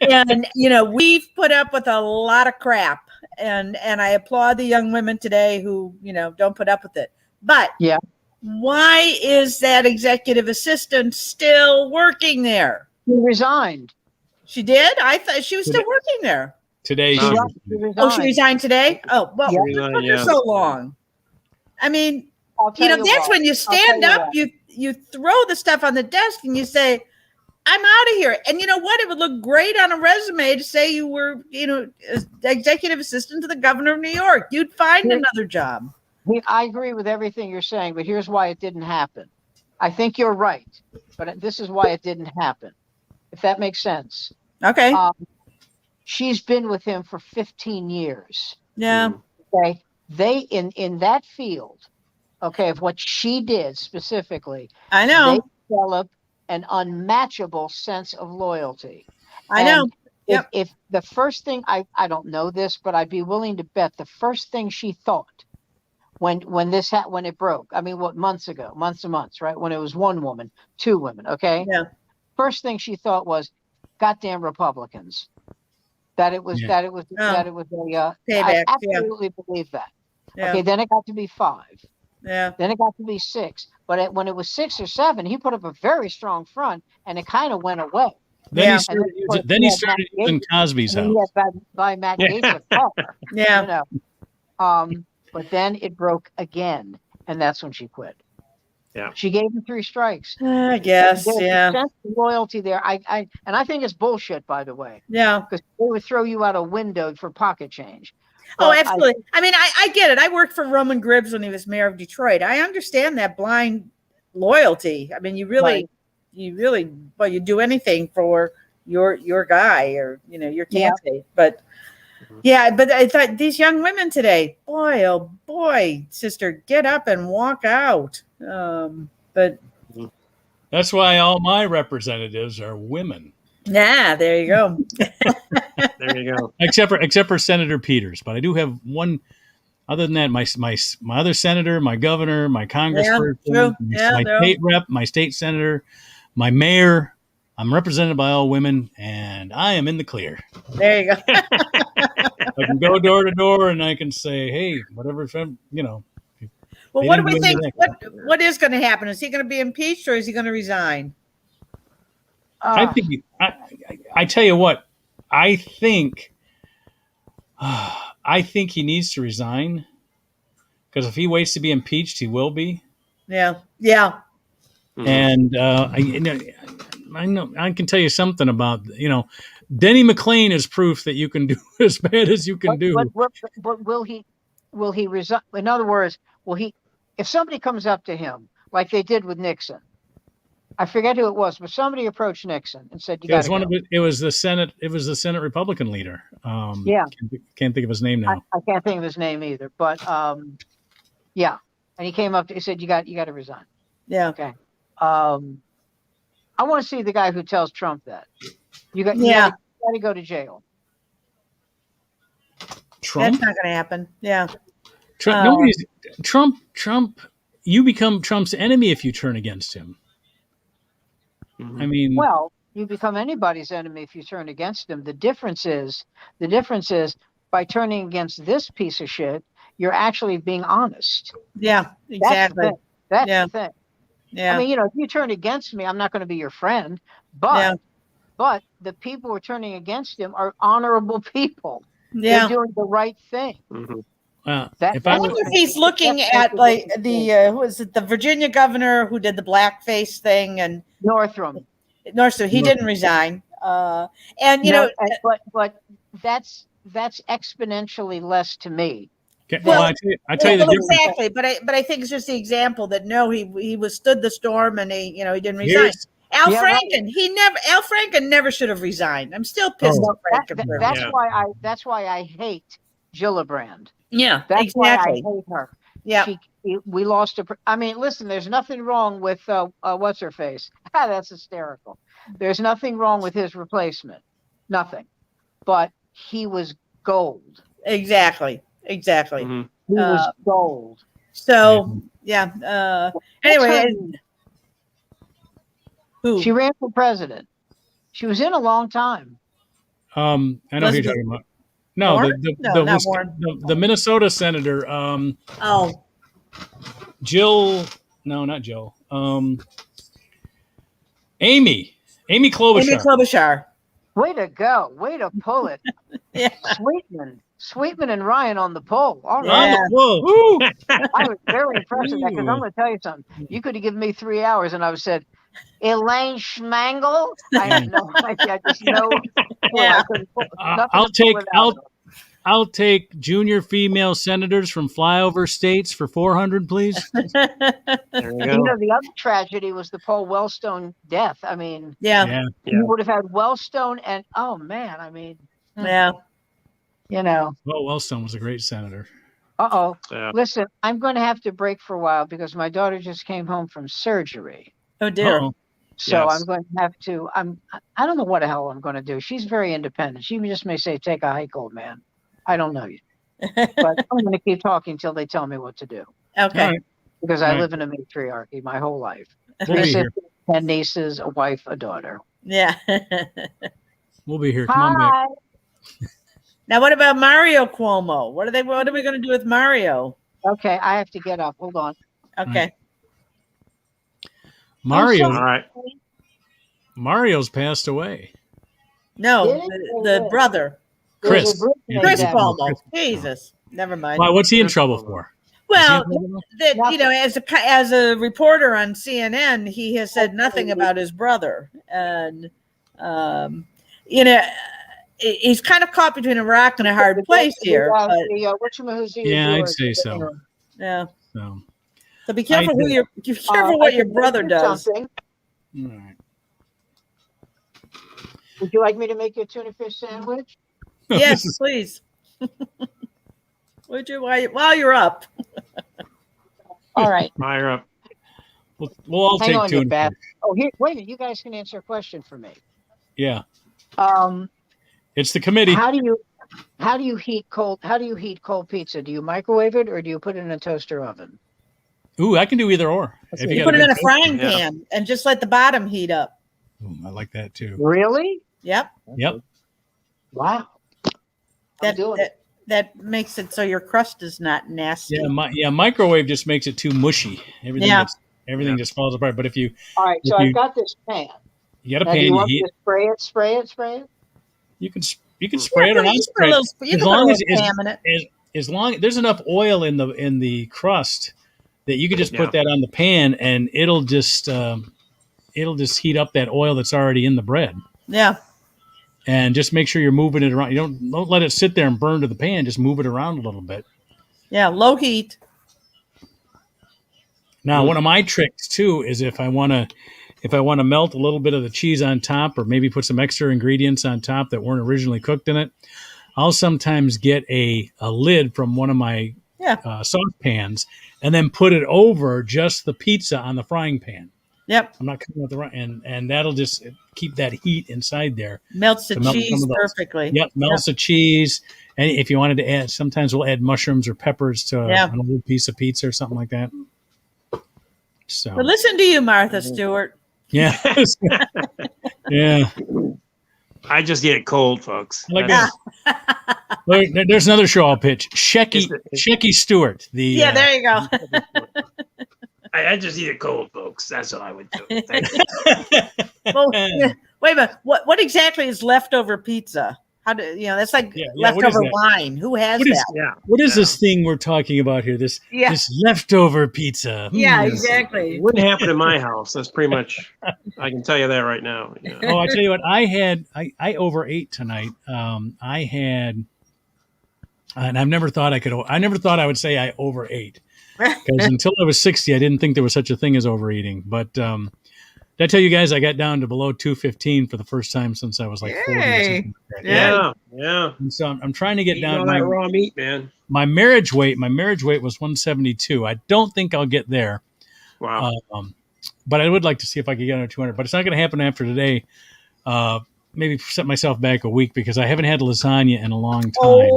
And we've put up with a lot of crap, and I applaud the young women today who don't put up with it. But why is that executive assistant still working there? She resigned. She did? I thought she was still working there. Today. She resigned. Oh, she resigned today? Oh, well, what took her so long? I mean, that's when you stand up, you throw the stuff on the desk and you say, "I'm out of here." And you know what? It would look great on a resume to say you were, executive assistant to the governor of New York. You'd find another job. I agree with everything you're saying, but here's why it didn't happen. I think you're right, but this is why it didn't happen, if that makes sense. Okay. She's been with him for 15 years. Yeah. Okay. They, in that field, okay, of what she did specifically, I know, they developed an unmatchable sense of loyalty. I know. If the first thing, I don't know this, but I'd be willing to bet the first thing she thought when it broke, I mean, months and months, right? When it was one woman, two women, okay? Yeah. First thing she thought was, "Goddamn Republicans." That it was a I absolutely believe that. Yeah. Okay, then it got to be 5. Yeah. Then it got to be 6. But when it was 6 or 7, he put up a very strong front, and it kind of went away. Then he started using Cosby's house. By Matt Gaetz. But then it broke again, and that's when she quit. Yeah. She gave him 3 strikes. I guess, There's a yeah. sense of loyalty there. And I think it's bullshit, by the way, Yeah. because they would throw you out a window for pocket change. Oh, But absolutely. I mean, I get it. I worked for Roman Gribbs when he was mayor of Detroit. I understand that blind loyalty. I mean, you really, well, you do anything for your guy or, your candidate. But yeah, but I thought these young women today, boy, oh boy, sister, get up and walk out. But That's why all my representatives are women. there you go. There you go. Except for Senator Peters, but I do have one. Other than that, my other senator, my governor, my congressperson, my state rep, my state senator, my mayor. I'm represented by all women, and I am in the clear. There you go. I can go door to door, and I can say, "Hey, whatever." Well, what do we think? What is going to happen? Is he going to be impeached, or is he going to resign? I think. I tell you what. I think he needs to resign, because if he waits to be impeached, he will be. Yeah. And I know I can tell you something about Denny McClain is proof that you can do as bad as you can do. But will he resign? In other words, if somebody comes up to him like they did with Nixon, I forget who it was, but somebody approached Nixon and said, It was the Senate Republican leader. Can't think of his name now. I can't think of his name either, but yeah. And he came up, he said, you got to resign. Yeah. Okay. I want to see the guy who tells Trump that. You got to go to jail. Trump? That's not going to happen. Yeah. Trump, you become Trump's enemy if you turn against him. Mm-hmm. I mean, well, you become anybody's enemy if you turn against him. The difference is by turning against this piece of shit, you're actually being honest. Yeah, exactly. That's the thing. Yeah. I mean, if you turn against me, I'm not going to be your friend. But the people who are turning against him are honorable people. Yeah. They're doing the right thing. Mm-hmm. I wonder if he's looking at like who is it, the Virginia governor who did the blackface thing, and Northam. He didn't resign. But that's exponentially less to me. Okay. Well, I tell you the difference. Exactly, but I think it's just the example that he withstood the storm and he didn't resign. Al Franken never should have resigned. I'm still pissed off Franken. That's why I hate Gillibrand. Yeah, that's exactly. why I hate her. Yeah, we lost her. I mean, listen, there's nothing wrong with what's her face. That's hysterical. There's nothing wrong with his replacement. Nothing. But he was gold. Exactly. Mm-hmm. He was gold. So yeah. Anyway, who? She ran for president. She was in a long time. I know who you're talking about. No, the Minnesota senator. Jill. No, not Jill. Amy Klobuchar. Amy Klobuchar. Way to go. Way to pull it. Yeah. Sweetman and Ryan on the pole. All right. On the pole. I was very impressed with that, because I'm going to tell you something. You could have given me 3 hours and I would have said, Elaine Schmangle? I have no idea. I just know. Yeah. I'll take junior female senators from flyover states for 400, please. There you go. The other tragedy was the Paul Wellstone death. I mean, yeah. You would have had Wellstone and, oh man, I mean, yeah. Well, Wellstone was a great senator. Uh-oh. Yeah. Listen, I'm going to have to break for a while because my daughter just came home from surgery. Oh dear. Uh-oh. So I'm going to have to, I don't know what the hell I'm going to do. She's very independent. She just may say, take a hike, old man. I don't know you. But I'm going to keep talking until they tell me what to do. Okay. Right. Because I live in a matriarchy my whole life. We'll be here. 10 nieces, a wife, a daughter. Yeah. We'll be here. Come on back. Now, what about Mario Cuomo? What are we going to do with Mario? Okay, I have to get up. Hold on. Okay. Mario. All right. Mario's passed away. No, the brother. Chris Cuomo. Jesus. Never mind. Why? What's he in trouble for? Well, brother-in-law? that as a reporter on CNN, he has said nothing about his brother, and you know, he's kind of caught between a rock and a hard place here. Yeah, I'd say so. Yeah. So, So be careful what your brother does. Something. all right. Would you like me to make you a tuna fish sandwich? Yes, please. Would you while you're up? All right. Fire up. We'll all Hang take on, two. you bad. Oh, here. Wait a minute. You guys can answer a question for me. Yeah, Um, it's the committee. how do you heat cold pizza? Do you microwave it or do you put it in a toaster oven? Ooh, I can do either or. If You got put it big in a toaster. frying pan and just let the bottom heat up. Ooh, I like that too. Really? Yep. Yep. Wow. That makes it so your crust is not nasty. Yeah, microwave just makes it too mushy. Everything just falls apart. But if you All right. So I've got this pan. You got a Now, pan, do you you want me heat. to spray it? You can spray it or not spray it. You can put a little Pam in it. As long there's enough oil in the crust that you can just put that on the pan and it'll just heat up that oil that's already in the bread. Yeah. And just make sure you're moving it around. You don't let it sit there and burn to the pan. Just move it around a little bit. Yeah, low heat. Now, one of my tricks too is if I want to melt a little bit of the cheese on top, or maybe put some extra ingredients on top that weren't originally cooked in it, I'll sometimes get a lid from one of my saucepans and then put it over just the pizza on the frying pan. Yep. I'm not cooking with the right, and that'll just keep that heat inside there. Melts the cheese perfectly. Yep, melts the cheese. And if you wanted to add, sometimes we'll add mushrooms or peppers to an old piece of pizza or something like that. So, but listen to you, Martha Stewart. Yeah. Yeah. I just eat it cold, folks. Like there's another show I'll pitch. Shecky Stewart. There you go. I just eat it cold, folks. That's what I would do. Well, wait a minute. What exactly is leftover pizza? How do that's like leftover wine? Who has that? What is this thing we're talking about here? This leftover pizza. Yeah, exactly. It wouldn't happen in my house. That's pretty much. I can tell you that right now. Yeah. Oh, I tell you what. I overate tonight. I had, and I've never thought I never thought I would say I overate. Because until I was 60, I didn't think there was such a thing as overeating. But did I tell you guys I got down to below 215 for the first time since I was like 40 or something like that. Yeah. And so I'm trying to get down my raw meat, man. My marriage weight was 172. I don't think I'll get there. Wow. But I would like to see if I could get under 200. But it's not going to happen after today. Maybe set myself back a week because I haven't had lasagna in a long time.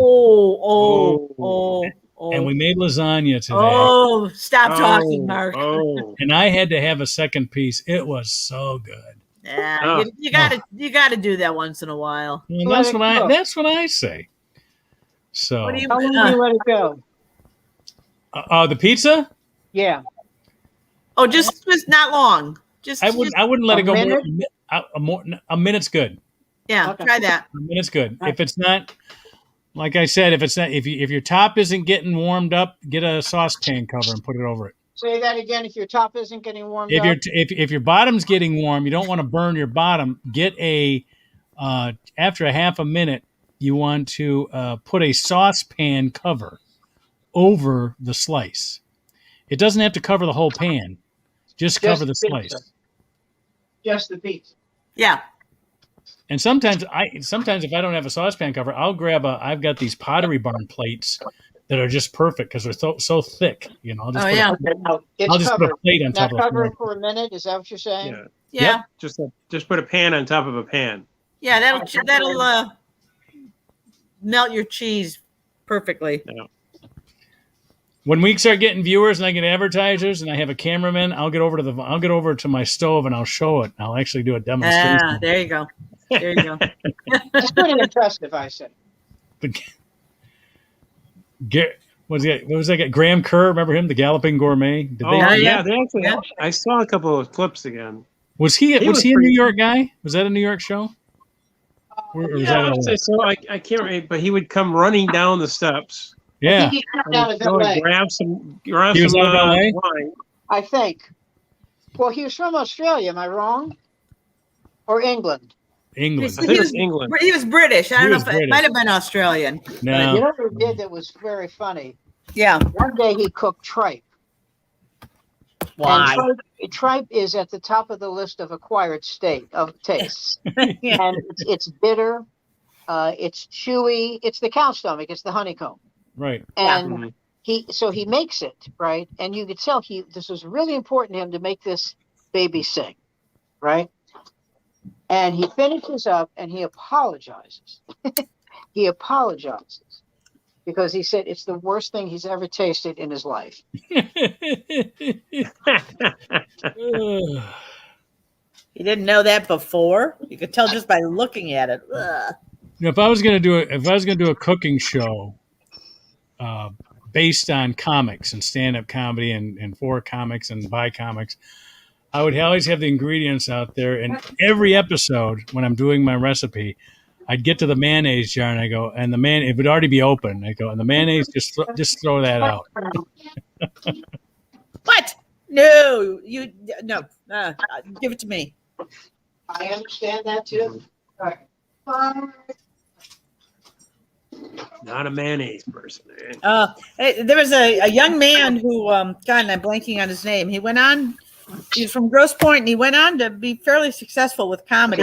And we made lasagna today. Oh, stop talking, Mark. And I had to have a second piece. It was so good. Yeah, you gotta do that once in a while. Well, that's what I say. So how long do you let it go? The pizza? Yeah. Oh, just not long. I wouldn't let it go more. A minute's good. Yeah, try that. A minute's good. If it's not. Like I said, if your top isn't getting warmed up, get a saucepan cover and put it over it. Say that again. If your top isn't getting warmed up, up. If your bottom's getting warm, you don't want to burn your bottom. Get after a half a minute, you want to put a saucepan cover over the slice. It doesn't have to cover the whole pan. Just cover the slice. Just the pizza. Yeah. And sometimes if I don't have a saucepan cover, I'll grab I've got these Pottery Barn plates that are just perfect because they're so thick. I'll just put a plate on top of it. Cover it for a minute. Is that what you're saying? Yeah. Yep. Just put a pan on top of a pan. Yeah, that'll melt your cheese perfectly. Yeah. When we start getting viewers and I get advertisers and I have a cameraman, I'll get over to my stove and I'll show it. I'll actually do a demonstration. Ah, there you go. There you go. That's pretty impressive, I said. What was that? Graham Kerr, remember him, the Galloping Gourmet? I saw a couple of clips again. Was he a New York guy? Was that a New York show? I can't remember, but he would come running down the steps Yeah. think he came down to Go LA. and grab some He was out of LA? wine. I think. Well, he was from Australia. Am I wrong? Or England? England. I think it was England. He was British. I He don't know was if it British. might have been Australian. No. You know what he did that was very funny? Yeah. One day he cooked tripe. Why? And tripe is at the top of the list of acquired state of tastes. Yeah. And it's bitter, it's chewy, it's the cow stomach, it's the honeycomb. Right. And he makes it, right? And you could tell this was really important to him to make this baby sing, right? And he finishes up and he apologizes. He apologizes because he said it's the worst thing he's ever tasted in his life. He didn't know that before. You could tell just by looking at it. Ugh. You know, if I was going to do a cooking show based on comics and stand-up comedy and for comics and by comics, I would always have the ingredients out there. And every episode, when I'm doing my recipe, I'd get to the mayonnaise jar and I go, and the it would already be open. I go, and the mayonnaise, just throw that out. What? No, no. Give it to me. I understand that too. All right. Not a mayonnaise person. Eh? There was a young man who, God, and I'm blanking on his name. He was from Grosse Pointe, and he went on to be fairly successful with comedy.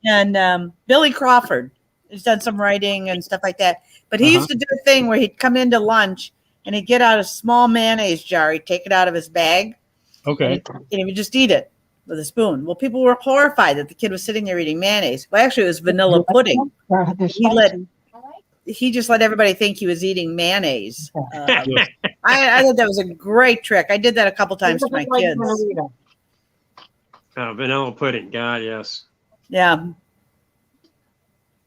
And Billy Crawford has done some writing and stuff like that. But he used to do a thing where he'd come into lunch and he'd get out a small mayonnaise jar. He'd take it out of his bag. Okay. And he would just eat it with a spoon. Well, people were horrified that the kid was sitting there eating mayonnaise. Well, actually, it was vanilla pudding. He just let everybody think he was eating mayonnaise. I thought that was a great trick. I did that a couple times to my kids. Oh, vanilla pudding. God, yes. Yeah.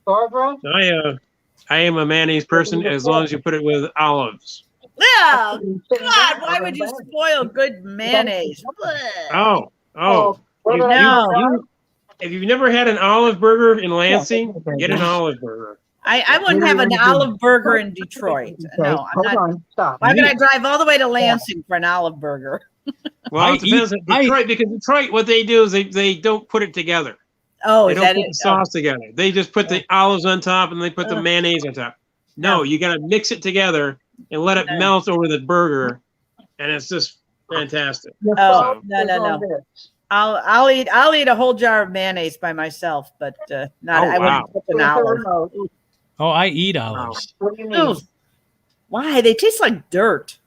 Barbara? I am a mayonnaise person as long as you put it with olives. Yeah. God, why would you spoil good mayonnaise? Oh. No. If you've never had an olive burger in Lansing, get an olive burger. I wouldn't have an olive burger in Detroit. No, I'm not. Stop. Why would I drive all the way to Lansing for an olive burger? Well, it depends on Detroit, because Detroit, what they do is they don't put it together. Oh, they is don't that put it? the sauce together. They just put the olives on top and they put the mayonnaise on top. No, you got to mix it together and let it melt over the burger, and it's just fantastic. Oh, no. I'll eat a whole jar of mayonnaise by myself, but I wouldn't put an olive. Oh, I eat olives. What do you mean? Why? They taste like dirt.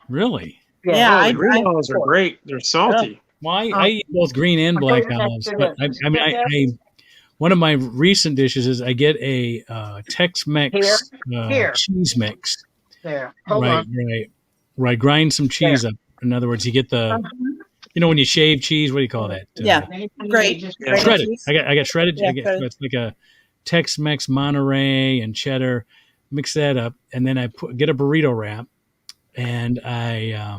Really? Yeah, the green olives are great. They're salty. Well, I eat both green and black olives, but I one of my recent dishes is I get a Tex-Mex cheese mix. There. Right. Where I grind some cheese up. In other words, you get the, when you shave cheese, what do you call that? Great. Shredded. I got shredded. Yeah, It's like a Tex-Mex Monterey and cheddar. Mix that up, and then I get a burrito wrap, and I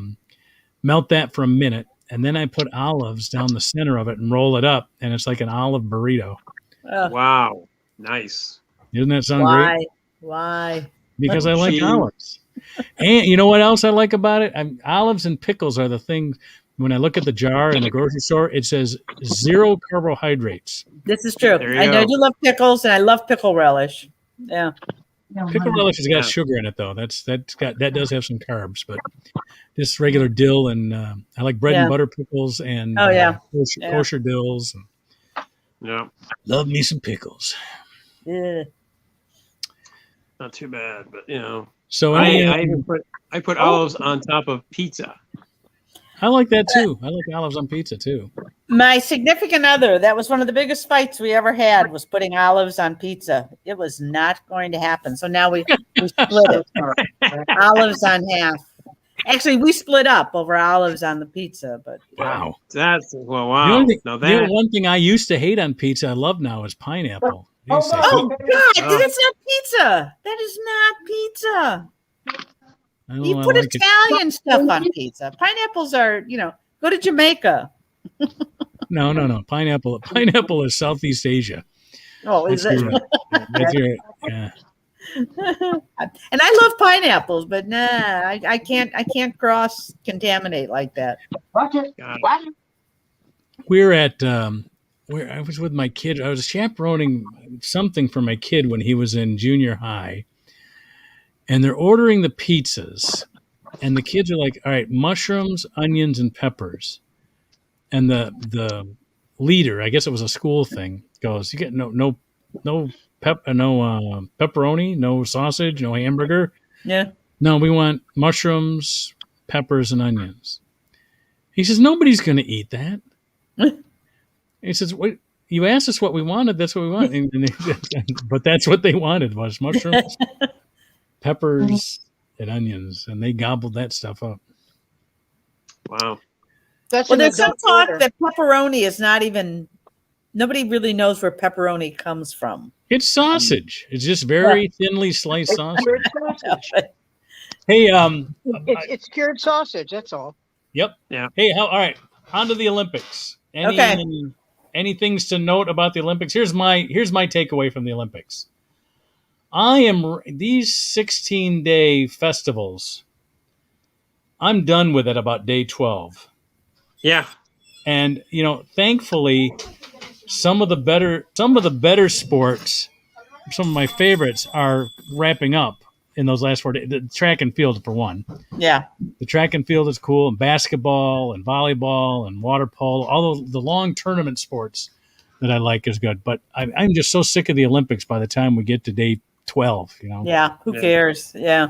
melt that for a minute, and then I put olives down the center of it and roll it up, and it's like an olive burrito. Wow, nice. Doesn't that sound great? Why? Because I like olives. And you know what else I like about it? Olives and pickles are the things. When I look at the jar in the grocery store, it says 0 carbohydrates. This is true. I know you love pickles, and I love pickle relish. Yeah. Pickle relish has got sugar in it, though. That does have some carbs, but just regular dill and I like bread and butter pickles and kosher dills. Yeah, love me some pickles. Yeah. Not too bad, but So I put olives on top of pizza. I like that too. I like olives on pizza too. My significant other, that was one of the biggest fights we ever had, was putting olives on pizza. It was not going to happen. So now we split it. Olives on half. Actually, we split up over olives on the pizza. But wow, wow. The one thing I used to hate on pizza, I love now, is pineapple. God, that's not pizza. That is not pizza. You put Italian stuff on pizza. Pineapples are, go to Jamaica. No. Pineapple is Southeast Asia. Oh, is it? Yeah. And I love pineapples, but nah, I can't cross contaminate like that. Roger. Roger. We're at where I was with my kid. I was chaperoning something for my kid when he was in junior high, and they're ordering the pizzas, and the kids are like, "All right, mushrooms, onions, and peppers." And the leader, I guess it was a school thing, goes, "You get no pepperoni, no sausage, no hamburger. Yeah. No, we want mushrooms, peppers, and onions." He says, "Nobody's going to eat that." He says, "What? You asked us what we wanted. That's what we want." But that's what they wanted was mushrooms, peppers, and onions, and they gobbled that stuff up. Wow. Well, there's some talk that pepperoni is not even. Nobody really knows where pepperoni comes from. It's sausage. It's just very thinly sliced sausage. sausage. Hey, It's cured sausage. That's all. Yep. Yeah. Hey, all right. On to the Olympics. Any things to note about the Olympics? Here's my takeaway from the Olympics. These 16-day festivals. I'm done with it about day 12. Yeah. And thankfully, some of the better sports, some of my favorites, are wrapping up in those last 4 days. The track and field, for one. Yeah. The track and field is cool, and basketball and volleyball and water polo, all the long tournament sports that I like is good. But I'm just so sick of the Olympics by the time we get to day 12, Yeah. Who cares? Yeah.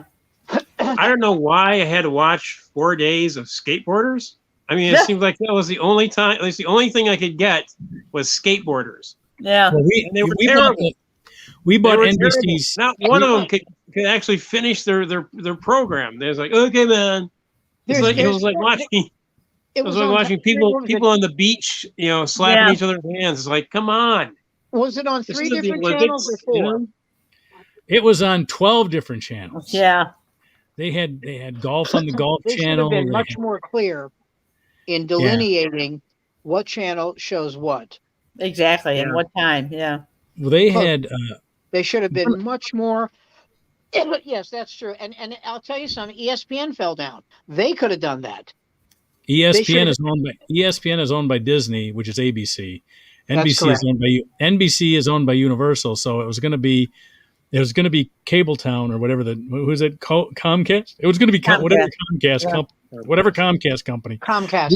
I don't know why I had to watch 4 days of skateboarders. I mean, it seemed like that was the only time. At least the only thing I could get was skateboarders. Yeah. Well, And they were terrible. We bought They were NBC's. terrible. Not one of them could actually finish their program. They was like, okay, man. It was like watching people on the beach, slapping each other's hands. It's like, come on. Was it on 3 different channels or 4? It was on 12 different channels. Yeah. They had golf on the golf They channel. should have been much more clear in delineating what channel shows what. Exactly. And what time? Yeah. Well, they had. They should have been much more. Yes, that's true. And I'll tell you something. ESPN fell down. They could have done that. ESPN is owned by Disney, which is ABC. NBC is owned by Universal, so it was going to be Cabletown or whatever who's it? Comcast. It was going to be whatever Comcast company. Comcast.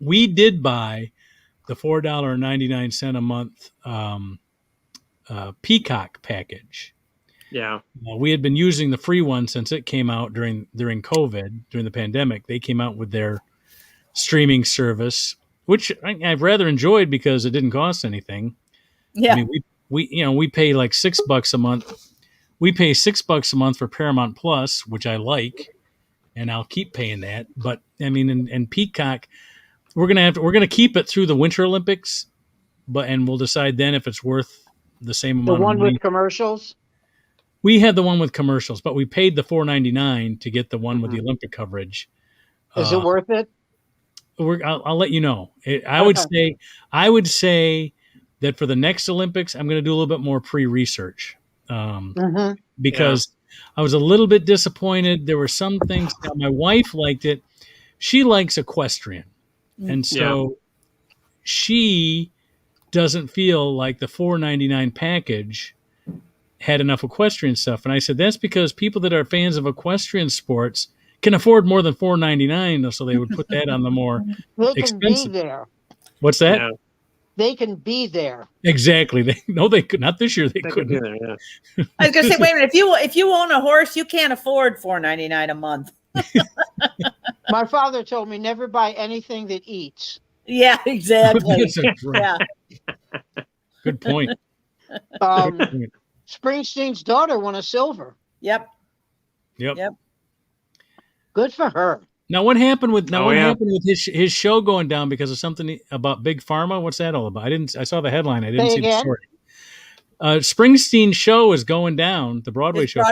We did buy the $4.99 a month Peacock package. Yeah. We had been using the free one since it came out during COVID, during the pandemic. They came out with their streaming service, which I've rather enjoyed because it didn't cost anything. Yeah. I mean, we pay like $6 a month. We pay $6 a month for Paramount Plus, which I like, and I'll keep paying that. But I mean, and Peacock, we're gonna keep it through the Winter Olympics, and we'll decide then if it's worth the same amount. The one of money. with commercials. We had the one with commercials, but we paid the $4.99 to get the one with the Olympic coverage. Is it worth it? I'll let you know. I would say that for the next Olympics, I'm going to do a little bit more pre-research because I was a little bit disappointed. There were some things. My wife liked it. She likes equestrian, and so she doesn't feel like the $4.99 package had enough equestrian stuff. And I said, that's because people that are fans of equestrian sports can afford more than $4.99, so they would put that on the more expensive. Be there. What's that? Yeah. They can be there. Exactly. They could not this year. They couldn't. Be there, yeah. I was going to say, wait a minute. If you own a horse, you can't afford $4.99 a month. My father told me never buy anything that eats. Yeah, exactly. Yeah. Good point. Springsteen's daughter won a silver. Yep. Good for her. Now, what happened with his show going down because of something about Big Pharma? What's that all about? I saw the headline. I didn't see the story. Springsteen's show is going down. The Broadway show.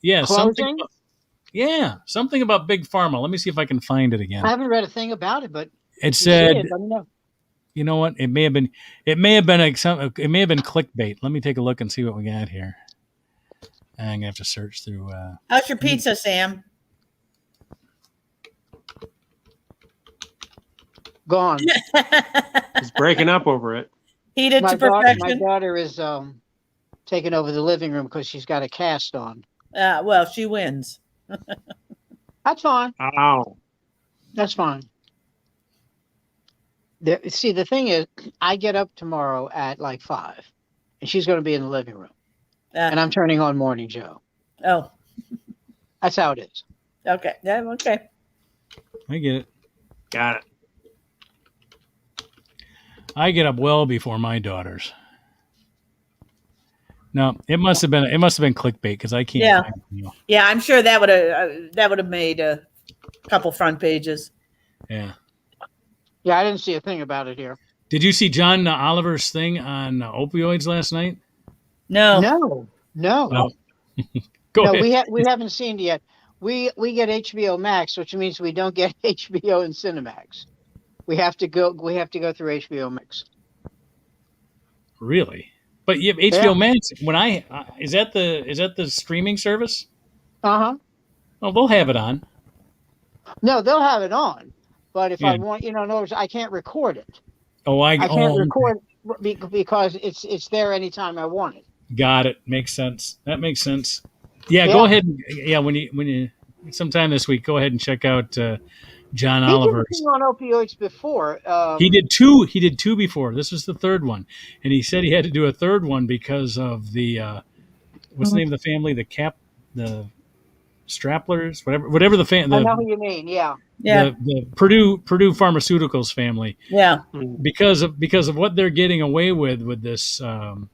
Yeah, closing? Something about Big Pharma. Let me see if I can find it again. I haven't read a thing about it, but it said You know what? It may have been like it may have been clickbait. Let me take a look and see what we got here. I'm gonna have to search through. How's your pizza, Sam? Gone. He's breaking up over it. Heated to perfection. My daughter is taking over the living room because she's got a cast on. Well, she wins. That's fine. Ow. That's fine. See, the thing is, I get up tomorrow at like 5, and she's going to be in the living room, and I'm turning on Morning Joe. Oh, that's how it is. Okay. Yeah. Okay. I get it. Got it. I get up well before my daughters. No, it must have been clickbait because I can't. Yeah. Yeah, I'm sure that would have made a couple front pages. Yeah. Yeah, I didn't see a thing about it here. Did you see John Oliver's thing on opioids last night? No. Go ahead. We we haven't seen it yet. We get HBO Max, which means we don't get HBO and Cinemax. We have to go through HBO Max. Really? But you have HBO Max. When is that the streaming service? Uh-huh. Oh, they'll have it on. No, they'll have it on. But if I want, in other words, I can't record it. I can't record because it's there anytime I want it. Got it. Makes sense. That makes sense. Yeah, go ahead. When you sometime this week, go ahead and check out John Oliver's. He did on opioids before. He did two. He did two before. This was the third one, and he said he had to do a third one because of the what's the name of the family? The Straplers, whatever the family. I know who you mean. Yeah. The Purdue Pharmaceuticals family. Yeah. Because of what they're getting away with this what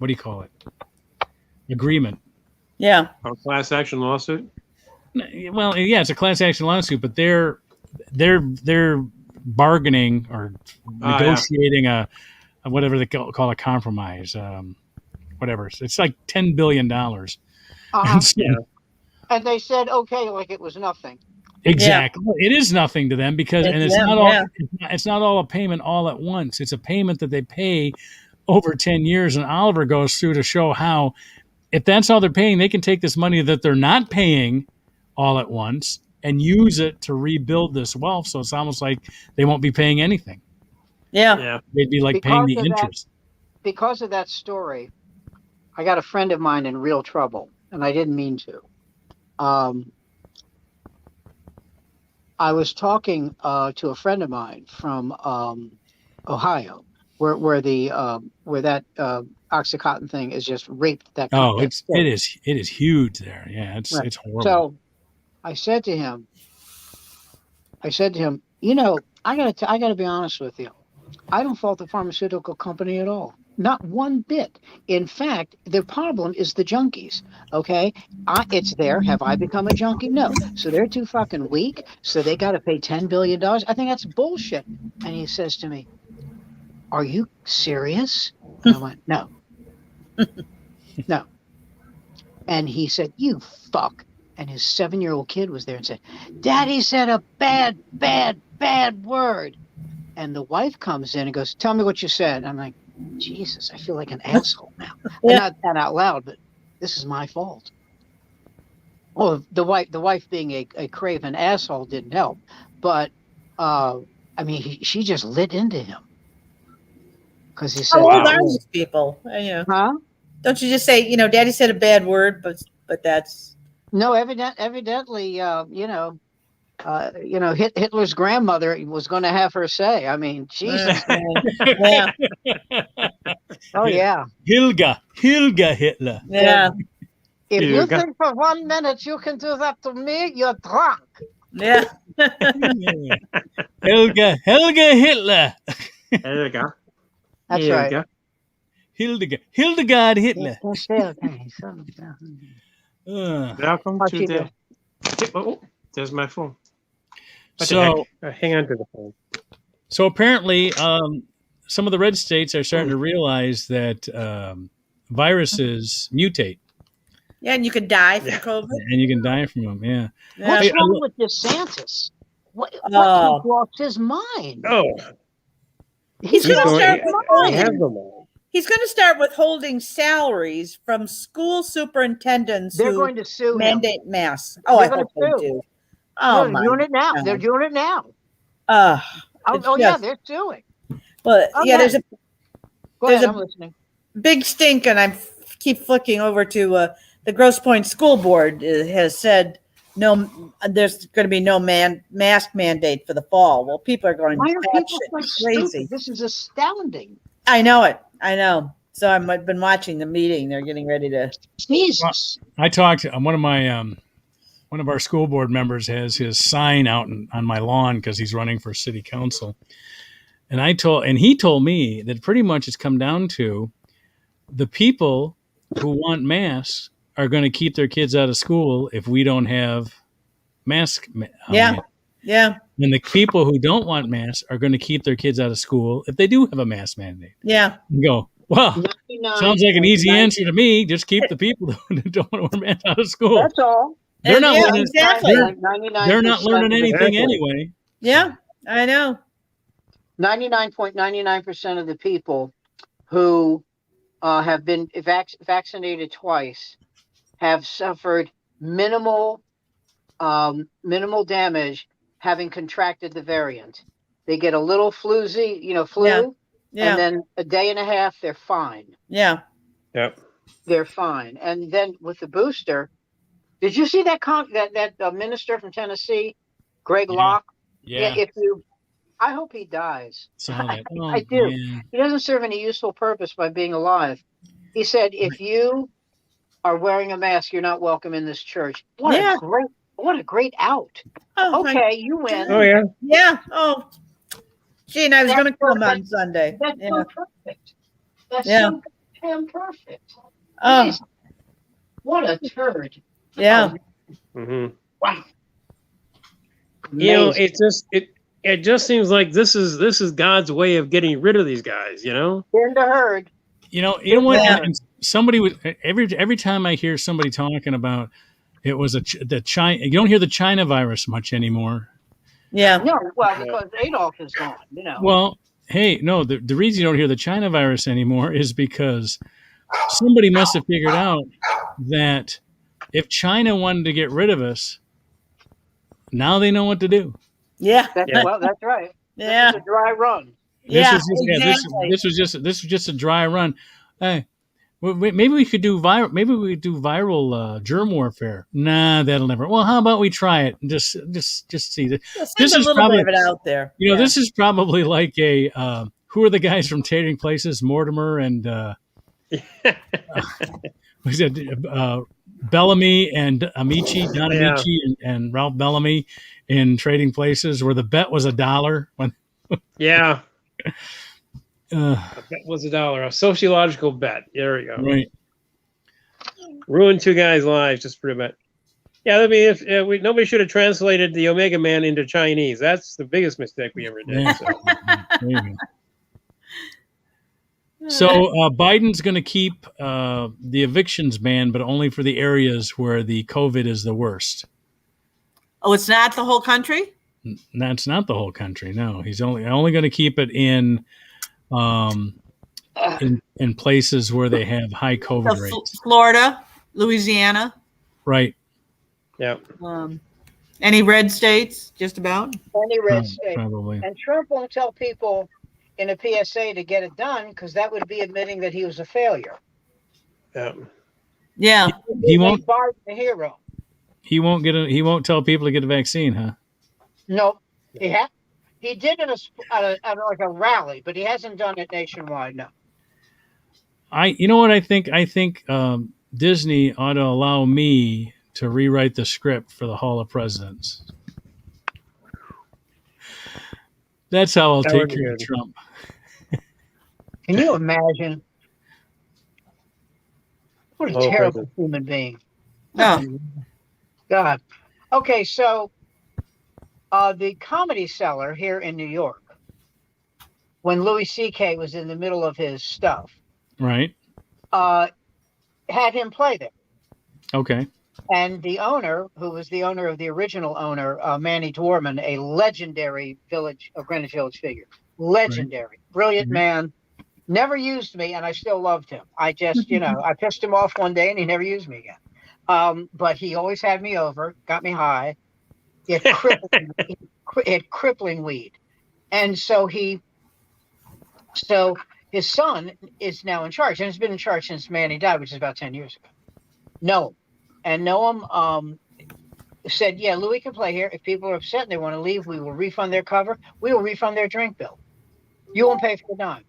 do you call it? Agreement. Yeah. A class action lawsuit. Well, yeah, it's a class action lawsuit, but they're bargaining or negotiating a whatever they call a compromise. Whatever. It's like $10 billion. And they said okay, like it was nothing. Exactly. Yeah. It is nothing to them because it's not all a payment all at once. It's a payment that they pay over 10 years. And Oliver goes through to show how if that's all they're paying, they can take this money that they're not paying all at once and use it to rebuild this wealth. So it's almost like they won't be paying anything. Yeah. They'd be like paying the interest. Because of that story, I got a friend of mine in real trouble, and I didn't mean to. I was talking to a friend of mine from Ohio, where that OxyContin thing is just raped that. Oh, it is huge there. Yeah, it's horrible. So I said to him, you know, I gotta be honest with you. I don't fault the pharmaceutical company at all. Not one bit. In fact, the problem is the junkies. Okay, it's there. Have I become a junkie? No. So they're too fucking weak. So they got to pay $10 billion. I think that's bullshit. And he says to me, "Are you serious?" And I went, "No, no." And he said, "You fuck." And his 7-year-old kid was there and said, "Daddy said a bad word." And the wife comes in and goes, "Tell me what you said." And I'm like, Jesus, I feel like an asshole now. Yeah. Not that out loud, but this is my fault. Well, the wife being a craven asshole didn't help. But I mean, she just lit into him because he said, "How old are these people?" Huh? Don't you just say, Daddy said a bad word, but that's no. Evidently, Hitler's grandmother was going to have her say. I mean, Jesus. Yeah. Oh, yeah. Hilga Hitler. Yeah. If you think for 1 minute you can do that to me, you're drunk. Yeah. Helga Hitler. There you go. That's right. Hildegard Hitler. Welcome to the... Oh, there's my phone. So hang on to the phone. So apparently, some of the red states are starting to realize that viruses mutate. Yeah, and you could die from COVID. And you can die from them. Yeah. What's wrong with DeSantis? What Oh. he lost his mind. Oh, He's going to lost start his withholding. have them all. He's going to start withholding salaries from school superintendents They're who going to sue him. mandate masks. Oh, They're I gonna hope they sue. do. No, Oh, they're my doing it now. God. They're doing it now. It's Oh yeah, just- they're suing. Well, Oh, yeah, there's a Go There's ahead, a- I'm listening. big stink, and I keep flicking over to the Grosse Pointe School Board has said there's going to be no mask mandate for the fall. Well, people are going Why are people batshit so crazy. stupid? This is astounding. I know it. I know. So I've been watching the meeting. They're getting ready to. Jesus. I talked. One of our school board members has his sign out on my lawn because he's running for city council, and he told me that pretty much it's come down to the people who want masks are going to keep their kids out of school if we don't have mask. Yeah. Yeah. And the people who don't want masks are going to keep their kids out of school if they do have a mask mandate. Yeah. You go, well, 99, sounds like an easy answer to me. Just keep the people that don't want to wear masks out of school. That's all. They're not Yeah, learning. exactly. They're not learning anything Exactly. anyway. Yeah. I know. 99.99% of the people who have been vaccinated twice have suffered minimal damage having contracted the variant. They get a little flu, Yeah. and then a day and a half, they're fine. Yeah. Yep. They're fine. And then with the booster, did you see that minister from Tennessee, Greg Yeah. Locke? Yeah. I hope he dies. Saw that. Oh, I do. man. He doesn't serve any useful purpose by being alive. He said, if you are wearing a mask, you're not welcome in this church. What a great out. Oh, Okay, you win. Oh yeah. Yeah. Oh, Gene, I was That's going to come on perfect. Sunday. That's Yeah. so perfect. That's Yeah. so damn perfect. Oh, Jeez, what a turd. yeah. Mm-hmm. Wow. You know, Amazing. it just seems like this is God's way of getting rid of these guys. You know. In the herd. You know what? Yeah. And somebody was every time I hear somebody talking about it was the China. You don't hear the China virus much anymore. Yeah. No, well, because Adolf is gone, Well, hey, no, the reason you don't hear the China virus anymore is because somebody must have figured out that if China wanted to get rid of us, now they know what to do. Yeah. Well, that's right. Yeah. This is a dry run. Yeah. This was just a dry run. Hey, maybe we could do viral germ warfare. Nah, that'll never. Well, how about we try it and just see that. This is a little bit of it out there. You know, this is probably like a who are the guys from Trading Places? Mortimer and was it Bellamy and Amici, Don Amici and Ralph Bellamy in Trading Places, where the bet was $1 when. Yeah. A bet was $1. A sociological bet. There we go. Right. Ruined two guys' lives just for a bet. Yeah, I mean, if nobody should have translated the Omega Man into Chinese. That's the biggest mistake we ever did. Yeah. So. There you go. So Biden's going to keep the evictions ban, but only for the areas where the COVID is the worst. Oh, it's not the whole country? That's not the whole country. No, he's only going to keep it in places where they have high COVID rates. Florida, Louisiana. Right. Yeah. Any red states? Just about. Any red state. Probably. And Trump won't tell people in a PSA to get it done because that would be admitting that he was a failure. Yeah. Yeah. He won't. Biden a hero. He won't tell people to get a vaccine, huh? No, he did it at like a rally, but he hasn't done it nationwide. No. You know what I think? I think Disney ought to allow me to rewrite the script for the Hall of Presidents. That's how I'll take care of Trump. Can you imagine? What a terrible human being. Oh. God. Okay, so the Comedy Cellar here in New York, when Louis C.K. was in the middle of his stuff, Right. Had him play there. Okay. And the owner, who was the owner of the original owner, Manny Dwarman, a legendary Greenwich Village figure, legendary, brilliant man, never used me, and I still loved him. I just, I pissed him off one day, and he never used me again. But he always had me over, got me high. He had crippling weed, and so his son is now in charge, and has been in charge since Manny died, which is about 10 years ago. Noam said, yeah, Louis can play here. If people are upset and they want to leave, we will refund their cover. We will refund their drink bill. You won't pay for a dime.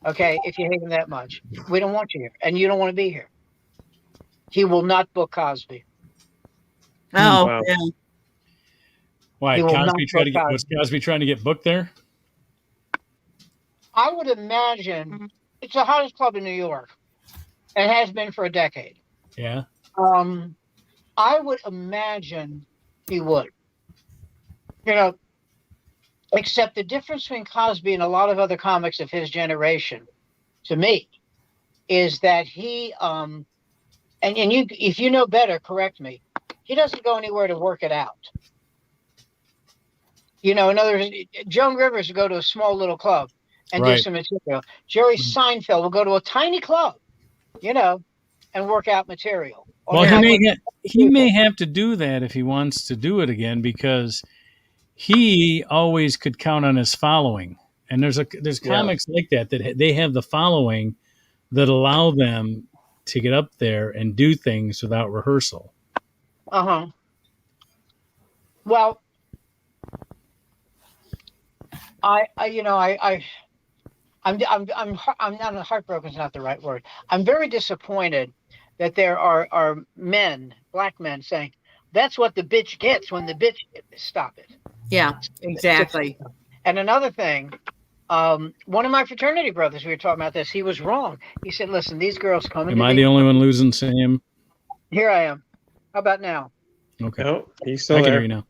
Okay, if you hate him that much. We don't want you here, and you don't want to be here. He will not book Cosby. Oh, Wow. yeah. Why? He will not Was Cosby trying to get booked there? I would imagine it's the hottest club in New York. It has been for a decade. Yeah. I would imagine he would. Except the difference between Cosby and a lot of other comics of his generation, to me, is that he and you, if you know better, correct me. He doesn't go anywhere to work it out. In other words, Joan Rivers will go to a small little club and do some material. Jerry Seinfeld will go to a tiny club, and work out material. Well, he may have to do that if he wants to do it again, because he always could count on his following. And there's comics like that they have the following that allow them to get up there and do things without rehearsal. Well, I'm not heartbroken is not the right word. I'm very disappointed that there are men, black men, saying that's what the bitch gets when the bitch. Stop it. Yeah, exactly. And another thing, one of my fraternity brothers, we were talking about this. He was wrong. He said, "Listen, these girls come." Am I the only one losing Sam? Here I am. How about now? Okay. No, he's still I can there. hear you now.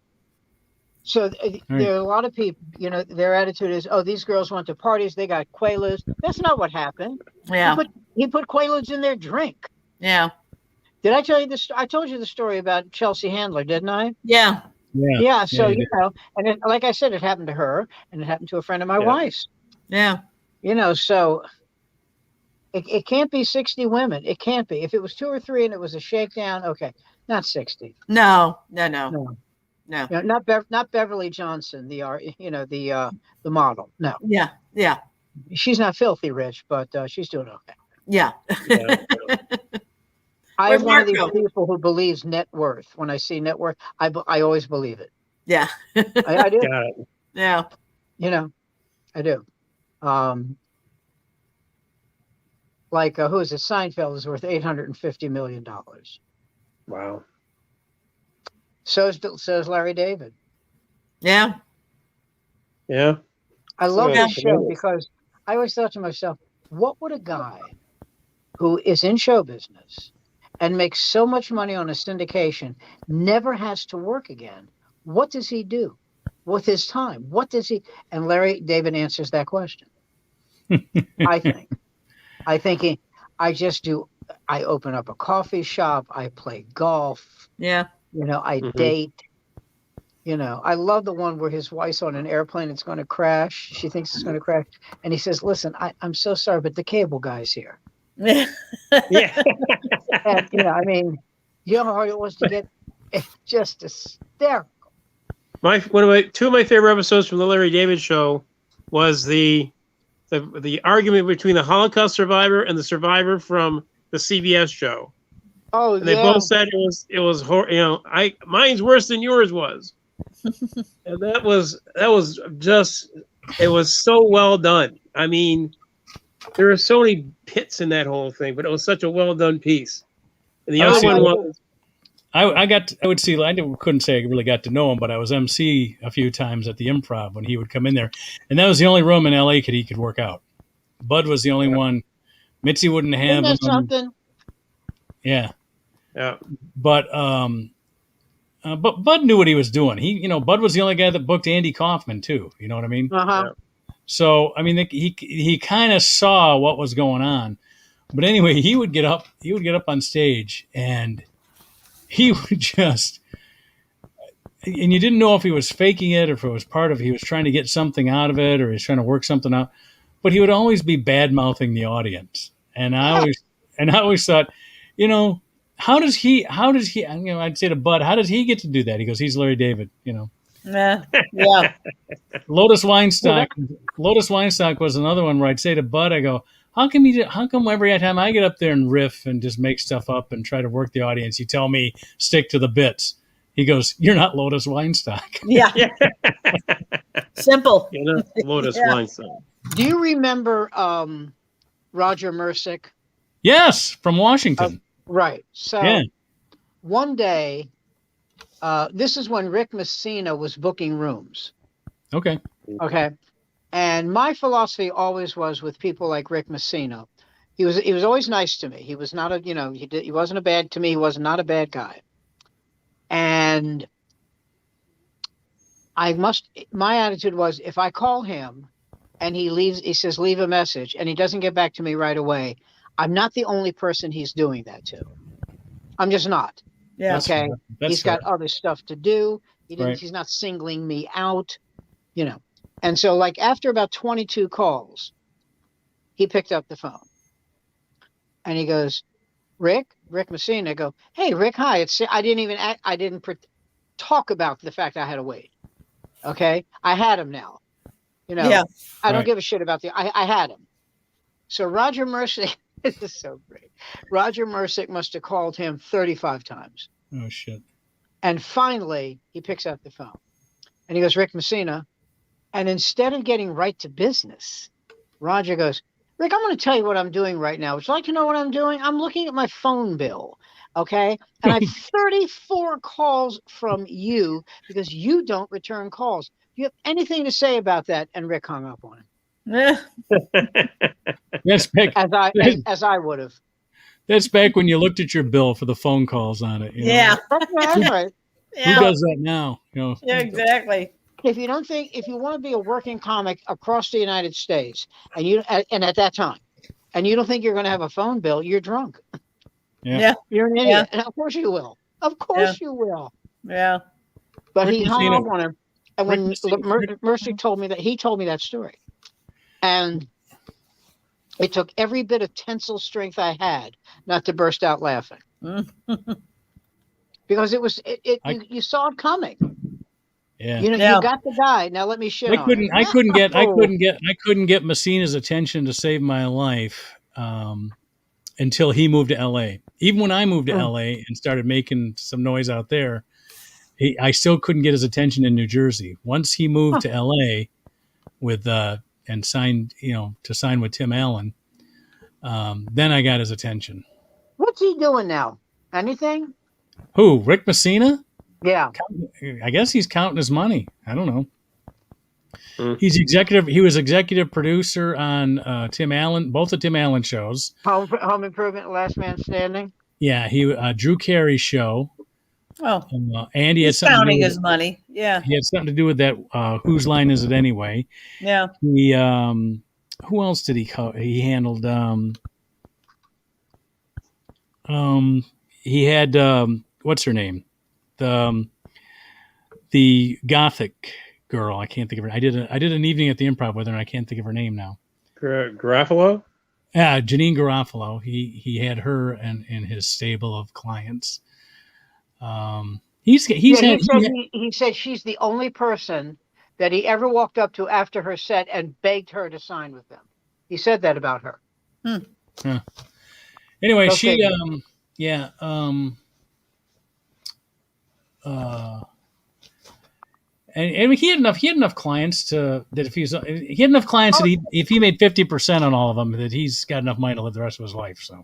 So there are a lot of people, their attitude is, oh, these girls went to parties, they got Quaaludes. That's not what happened. Yeah. He put Quaaludes in their drink. Yeah. Did I tell you this? I told you the story about Chelsea Handler, didn't I? Yeah. Yeah. So, and like I said, it happened to her, and it happened to a friend of my wife's. Yeah. So it can't be 60 women. It can't be. If it was 2 or 3 and it was a shakedown, okay, not 60. No. Not Beverly Johnson, the model. No. Yeah. Yeah. She's not filthy rich, but she's doing okay. Yeah. I'm one of these people who believes net worth. When I see net worth, I always believe it. Yeah. I do. Got it. Yeah. I do. Like who is it? Seinfeld is worth $850 million. Wow. So is Larry David. Yeah. Yeah. I love Yeah. this show because I always thought to myself, what would a guy who is in show business and makes so much money on a syndication, never has to work again, what does he do with his time? What does he? And Larry David answers that question. I think I open up a coffee shop. I play golf. Yeah. I date. I love the one where his wife's on an airplane. It's going to crash. She thinks it's going to crash. And he says, listen, I'm so sorry, but the cable guy's here. Yeah. And, you know how hard it was to get. It's just hysterical. Two of my favorite episodes from the Larry David Show was the argument between the Holocaust survivor and the survivor from the CBS show. Oh, and they both said it was mine's worse than yours was. And that was just, it was so well done. I mean, there are so many pits in that whole thing, but it was such a well done piece. And the other one was, I couldn't say I really got to know him, but I was MC a few times at the Improv when he would come in there, and that was the only room in LA he could work out. Bud was the only one. Mitzi wouldn't have him. Something? Yeah. Yeah. But Bud knew what he was doing. Bud was the only guy that booked Andy Kaufman too. You know what I mean? Uh-huh. Yeah. So, I mean, he kind of saw what was going on. But anyway, he would get up on stage, and he would just, and you didn't know if he was faking it or if it was part of, he was trying to get something out of it or he was trying to work something out, but he would always be bad mouthing the audience. And I always thought, you know, how does he, I'd say to Bud, how does he get to do that? He goes, he's Larry David, you know. Yeah. Lotus Weinstock was another one where I'd say to Bud, I go, how come every time I get up there and riff and just make stuff up and try to work the audience, you tell me stick to the bits? He goes, you're not Lotus Weinstock. Yeah. Simple. You know, Lotus Weinstein. Do you remember Roger Mersick? Yes, from Washington. Right. So one day, this is when Rick Messina was booking rooms. Okay. And my philosophy always was with people like Rick Messina. He was always nice to me. He was not he wasn't a bad to me. He was not a bad guy. And my attitude was, if I call him and he says, leave a message, and he doesn't get back to me right away, I'm not the only person he's doing that to. I'm just not. Yeah. Okay. He's got other stuff to do. He's not singling me out, you know. And so, like, after about 22 calls, he picked up the phone and he goes, Rick Messina. I go, hey, Rick, hi. I didn't talk about the fact I had to wait. Okay. I had him now. You know, I don't give a shit about I had him. So Roger Mersick, this is so great. Roger Mersick must have called him 35 times. Oh, shit. And finally, he picks up the phone and he goes, Rick Messina. And instead of getting right to business, Roger goes, Rick, I'm going to tell you what I'm doing right now. Would you like to know what I'm doing? I'm looking at my phone bill. Okay. And I have 34 calls from you because you don't return calls. Do you have anything to say about that? And Rick hung up on him. That's back, as I would have. That's back when you looked at your bill for the phone calls on it. You know? Yeah. That's right. Who does that now? You know? Yeah, exactly. If you want to be a working comic across the United States, and at that time, and you don't think you're going to have a phone bill, you're drunk. Yeah. You're an idiot. And of course you will. Of course you will. Yeah. But he hung up on him. And when Mercy told me that story. And it took every bit of tensile strength I had not to burst out laughing. Because you saw it coming. Yeah. You got the guy. Now let me shit on him. I couldn't get Messina's attention to save my life until he moved to LA. Even when I moved to LA and started making some noise out there, I still couldn't get his attention in New Jersey. Once he moved to LA and signed, to sign with Tim Allen, then I got his attention. What's he doing now? Anything? Who? Rick Messina? Yeah. I guess he's counting his money. I don't know. He was executive producer on Tim Allen, both the Tim Allen shows. Home Improvement, Last Man Standing. Yeah, he Drew Carey's show. Oh, and he had something counting his money. Yeah, he had something to do with that. Whose line is it anyway? Yeah. He who else did he handled? He had what's her name? The Gothic girl. I can't think of her. I did an evening at the Improv with her, and I can't think of her name now. Garofalo? Yeah, Janine Garofalo. He had her and his stable of clients. He said she's the only person that he ever walked up to after her set and begged her to sign with them. He said that about her. Huh. Anyway, okay. And he had enough clients that if if he made 50% on all of them, that he's got enough money to live the rest of his life. So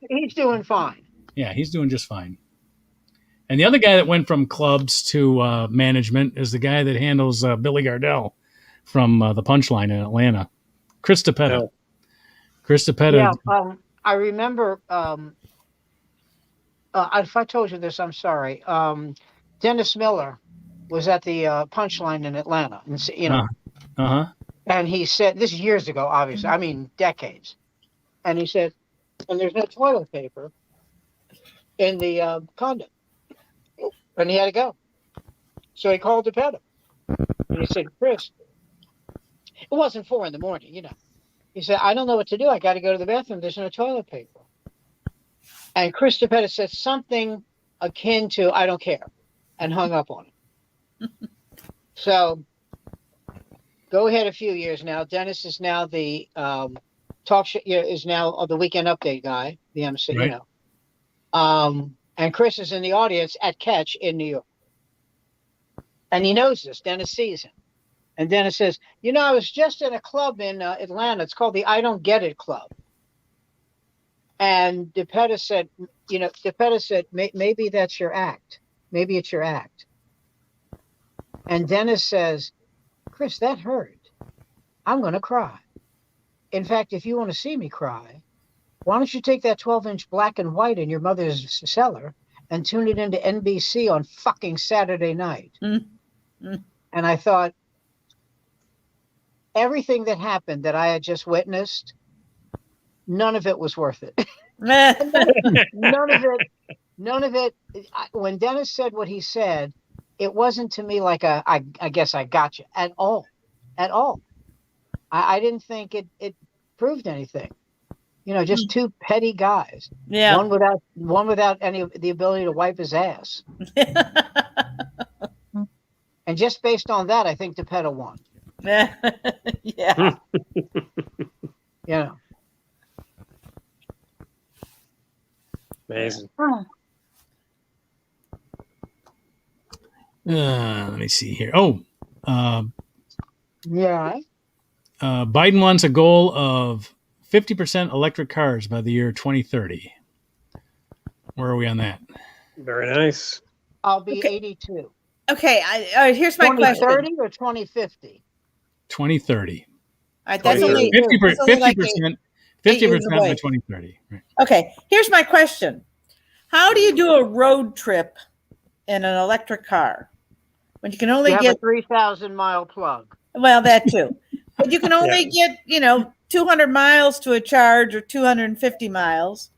he's doing fine. Yeah, he's doing just fine. And the other guy that went from clubs to management is the guy that handles Billy Gardell from the Punchline in Atlanta, Chris DePetta. Oh. Chris DePetta. Yeah, I remember. If I told you this, I'm sorry. Dennis Miller was at the Punchline in Atlanta, and and he said, this is years ago, obviously. I mean, decades. And he said, and there's no toilet paper. in the condo, and he had to go. So he called DePetta, and he said, Chris, it wasn't 4 a.m, you know. He said, I don't know what to do. I got to go to the bathroom. There's no toilet paper. And Chris DePetta said something akin to, I don't care, and hung up on him. So go ahead a few years now. Dennis is now the talk show, is now the Weekend Update guy, the MC, Right. you know. And Chris is in the audience at Catch in New York. And he knows this. Dennis sees him. And Dennis says, you know, I was just at a club in Atlanta. It's called the I Don't Get It Club. And DePetta said, maybe that's your act. Maybe it's your act. And Dennis says, Chris, that hurt. I'm going to cry. In fact, if you want to see me cry, why don't you take that 12-inch black and white in your mother's cellar and tune it into NBC on fucking Saturday night? Mm-hmm. And I thought, everything that happened that I had just witnessed, none of it was worth it. None of it. When Dennis said what he said, it wasn't to me like I guess I got you at all. I didn't think it proved anything. You know, just two petty guys. Yeah. One without any of the ability to wipe his ass. And just based on that, I think DePetta won. Yeah. You know. Amazing. Let me see here. Oh, Yeah. Biden wants a goal of 50% electric cars by the year 2030. Where are we on that? Very nice. I'll be Okay. 82. Okay. Here's my question. 2030 or 2050? 2030. All right, that's 2030. only 50%, like 50% years by away. 2030. Right. Okay, here's my question. How do you do a road trip in an electric car when you can only You have get, a 3,000-mile plug. well, that too, but you can only get, 200 miles to a charge or 250 miles.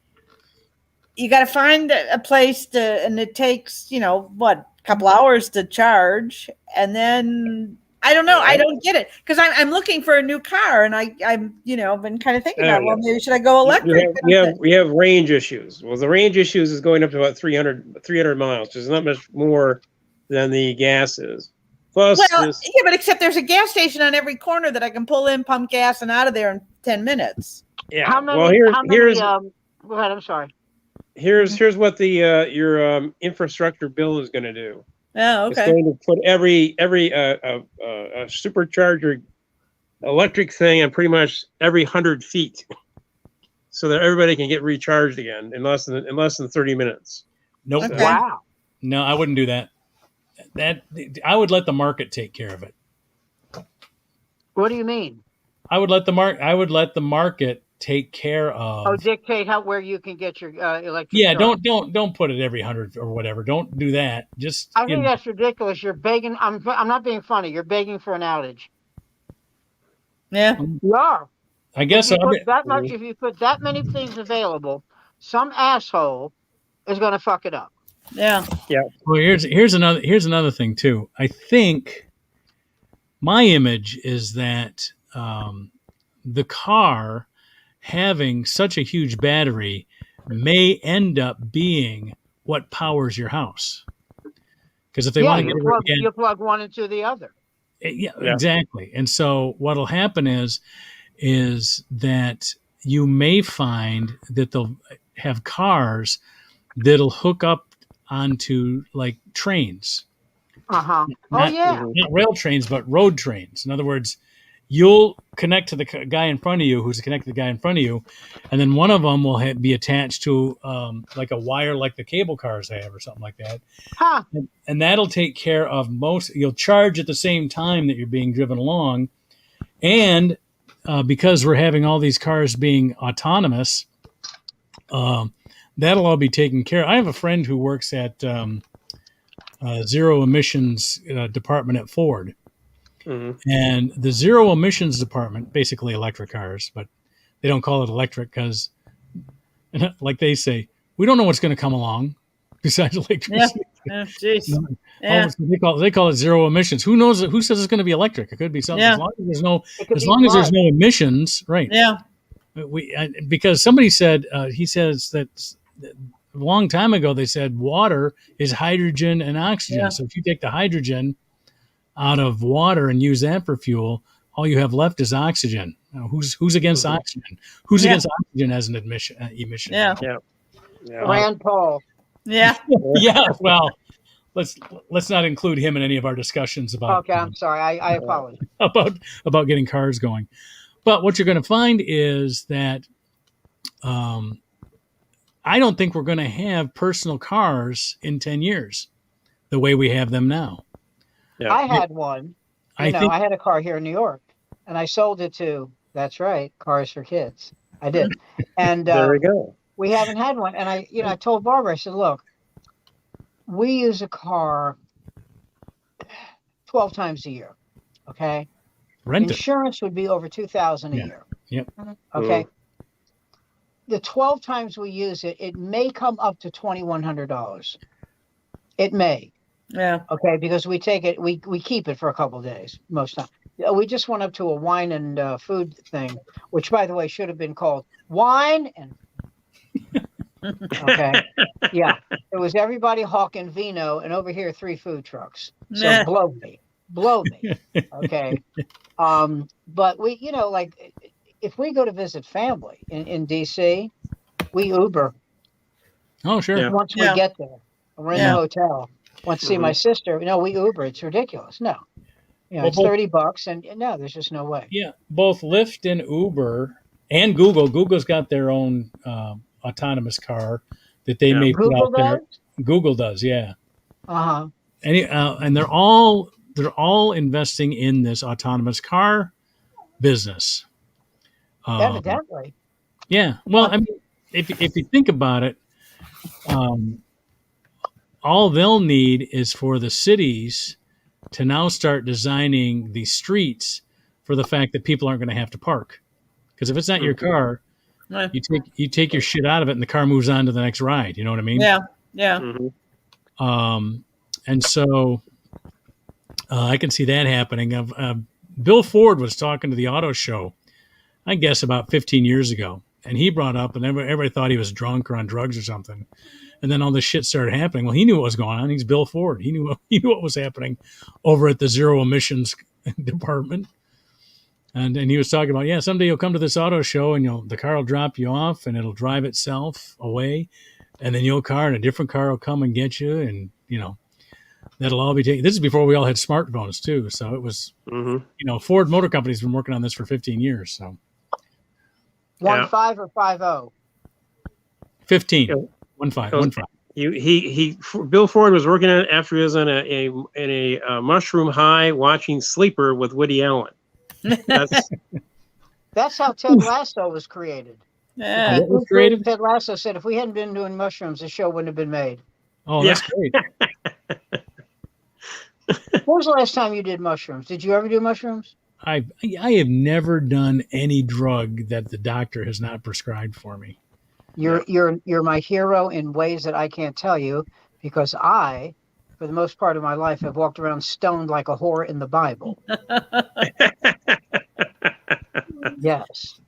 You got to find a place and it takes, a couple hours to charge. And then, I don't know, I don't get it. Because I'm looking for a new car and I'm been kind of thinking about, well, maybe should I go electric? We have range issues. Well, the range issues is going up to about 300 miles, which is not much more than the gas is. Plus, but except there's a gas station on every corner that I can pull in, pump gas, and out of there in 10 minutes. yeah. How many? Go ahead. I'm sorry. Here's what the your infrastructure bill is going to do. Oh, It's okay. going to put every supercharger electric thing on pretty much every 100 feet, so that everybody can get recharged again in less than 30 minutes. Nope. Okay. Wow. No, I wouldn't do that. I would let the market take care of it. What do you mean? I would let the market take care of. Oh, dictate where you can get your electric. Yeah, charge. don't put it every 100 or whatever. Don't do that. Just I think that's ridiculous. You're begging. I'm not being funny. You're begging for an outage. Yeah. You are. I guess If you so. put that much, if you put that many things available, some asshole is going to fuck it up. Yeah. Well, here's another thing too. I think my image is that the car having such a huge battery may end up being what powers your house. Because if they want to you plug one into the other. Yeah, exactly. And so what'll happen is that you may find that they'll have cars that'll hook up onto like trains. Oh Not rail trains, but road trains. In other words, you'll connect to the guy in front of you who's connected to the guy in front of you, and then one of them will be attached to like a wire like the cable cars have or something like that. Huh. And that'll take care of most. You'll charge at the same time that you're being driven along. And because we're having all these cars being autonomous, that'll all be taken care of. I have a friend who works at zero emissions department at Ford. Mm-hmm. And the zero emissions department, basically electric cars, but they don't call it electric because, like they say, we don't know what's going to come along besides electricity. Yeah. Jeez. Yeah. They call it zero emissions. Who knows? Who says it's going to be electric? It could be something. Yeah. As long as there's no emissions, right? Yeah. Because somebody said he says that a long time ago they said water is hydrogen and oxygen. Yeah. So if you take the hydrogen out of water and use that for fuel, all you have left is oxygen. Now, who's against oxygen? Who's against oxygen as an emission? Yeah. Rand Paul. Yeah. Yeah. Well, let's not include him in any of our discussions about. Okay, I'm sorry. I apologize. about getting cars going. But what you're going to find is that I don't think we're going to have personal cars in 10 years the way we have them now. Yeah. I had one. I had a car here in New York, and I sold it to, that's right, Cars for Kids. I did. And there we go. We haven't had one. And I told Barbara, I said, look, we use a car 12 times a year. Okay. Insurance would be over $2,000 a year. Yep. Okay. The 12 times we use it, it may come up to $2,100. It may. Yeah. Okay, because we take it, we keep it for a couple of days most time. We just went up to a wine and food thing, which, by the way, should have been called Wine and. Okay. Yeah. It was everybody hawking vino, and over here 3 food trucks. So blow me. Okay. But we, like if we go to visit family in DC, we Uber. Oh, sure. Yeah. Once we get there, we're in the hotel. Want to see my sister? No, we Uber. It's ridiculous. No, it's $30, and no, there's just no way. Yeah, both Lyft and Uber and Google. Google's got their own autonomous car that they may put out there. Google does, yeah. And they're all investing in this autonomous car business. Evidently. Yeah. Well, I mean, if you think about it, all they'll need is for the cities to now start designing the streets for the fact that people aren't going to have to park. Because if it's not your car, you take your shit out of it and the car moves on to the next ride. You know what I mean? Yeah. Yeah. And so I can see that happening. Bill Ford was talking to the auto show, I guess about 15 years ago. And he brought up, and everybody thought he was drunk or on drugs or something. And then all this shit started happening. Well, he knew what was going on. He's Bill Ford. He knew what was happening over at the zero emissions department. And he was talking about, someday you'll come to this auto show and the car will drop you off and it'll drive itself away. And then your car and a different car will come and get you. And, that'll all be taken. This is before we all had smartphones too. So it was, Ford Motor Company's been working on this for 15 years. So 15 or 50? 15. 15. Bill Ford was working on it after he was in a mushroom high watching Sleeper with Woody Allen. That's how Ted Lasso was created. Yeah. What was created? Ted Lasso said if we hadn't been doing mushrooms, the show wouldn't have been made. Oh, that's great. When was the last time you did mushrooms? Did you ever do mushrooms? I have never done any drug that the doctor has not prescribed for me. You're my hero in ways that I can't tell you, because I, for the most part of my life, have walked around stoned like a whore in the Bible. Yes.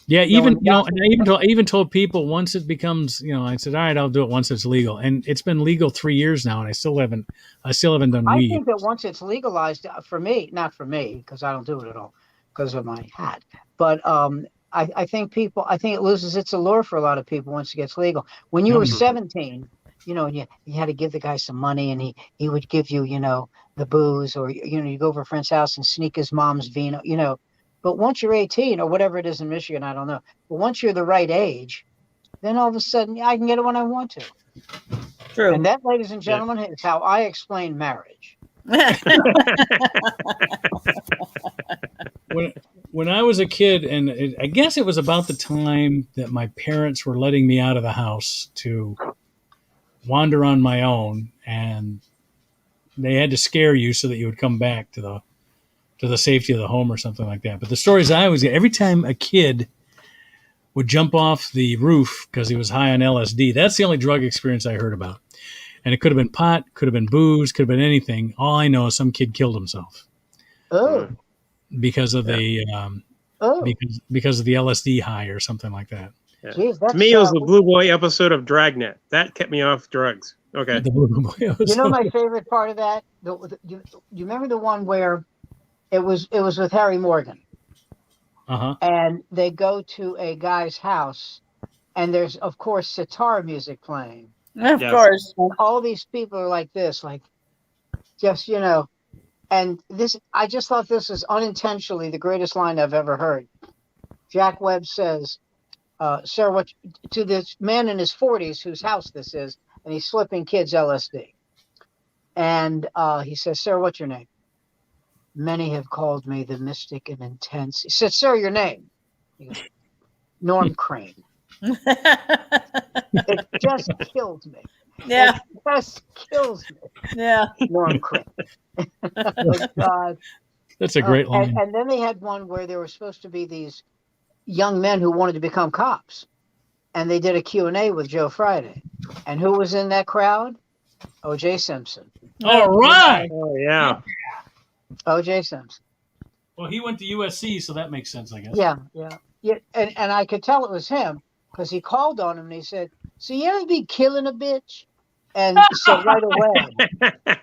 Yeah, and I even told people once it becomes, I said, all right, I'll do it once it's legal, and it's been legal 3 years now, and I still haven't done weed. I think that once it's legalized, for me, not for me, because I don't do it at all because of my hat, but I think it loses its allure for a lot of people once it gets legal. When you were 17, and you had to give the guy some money, and he would give you, the booze, or you go over a friend's house and sneak his mom's vino, But once you're 18 or whatever it is in Michigan, I don't know. But once you're the right age, then all of a sudden I can get it when I want to. True. And that, ladies and gentlemen, is how I explain marriage. When I was a kid, and I guess it was about the time that my parents were letting me out of the house to wander on my own, and they had to scare you so that you would come back to the safety of the home or something like that. But the stories I always get, every time a kid would jump off the roof because he was high on LSD. That's the only drug experience I heard about. And it could have been pot, could have been booze, could have been anything. All I know is some kid killed himself Oh, because of the oh, because of the LSD high or something like that. Yeah. geez, To me, it was the Blue Boy episode of Dragnet. That kept me off drugs. Okay. The Blue Boy you know episode. my favorite part of that? You remember the one where it was with Harry Morgan, Uh-huh. and they go to a guy's house, and there's of course sitar music playing, Of Yes. course. and all these people are like this, like just and this, I just thought this was unintentionally the greatest line I've ever heard. Jack Webb says, "Sir, what to this man in his 40s whose house this is, and he's slipping kids LSD." And he says, "Sir, what's your name?" "Many have called me the mystic and intense." He said, "Sir, your name?" He goes, "Norm Crane." It just kills me. Yeah. It just kills me. Yeah. Norm Crane. Oh, God. That's a great line. And then they had one where there were supposed to be these young men who wanted to become cops. And they did a Q&A with Joe Friday. And who was in that crowd? O.J. Simpson. All right. Oh, yeah. O.J. Simpson. Well, he went to USC, so that makes sense, I guess. Yeah. And I could tell it was him because he called on him and he said, "So you ever be killing a bitch?" And so right away,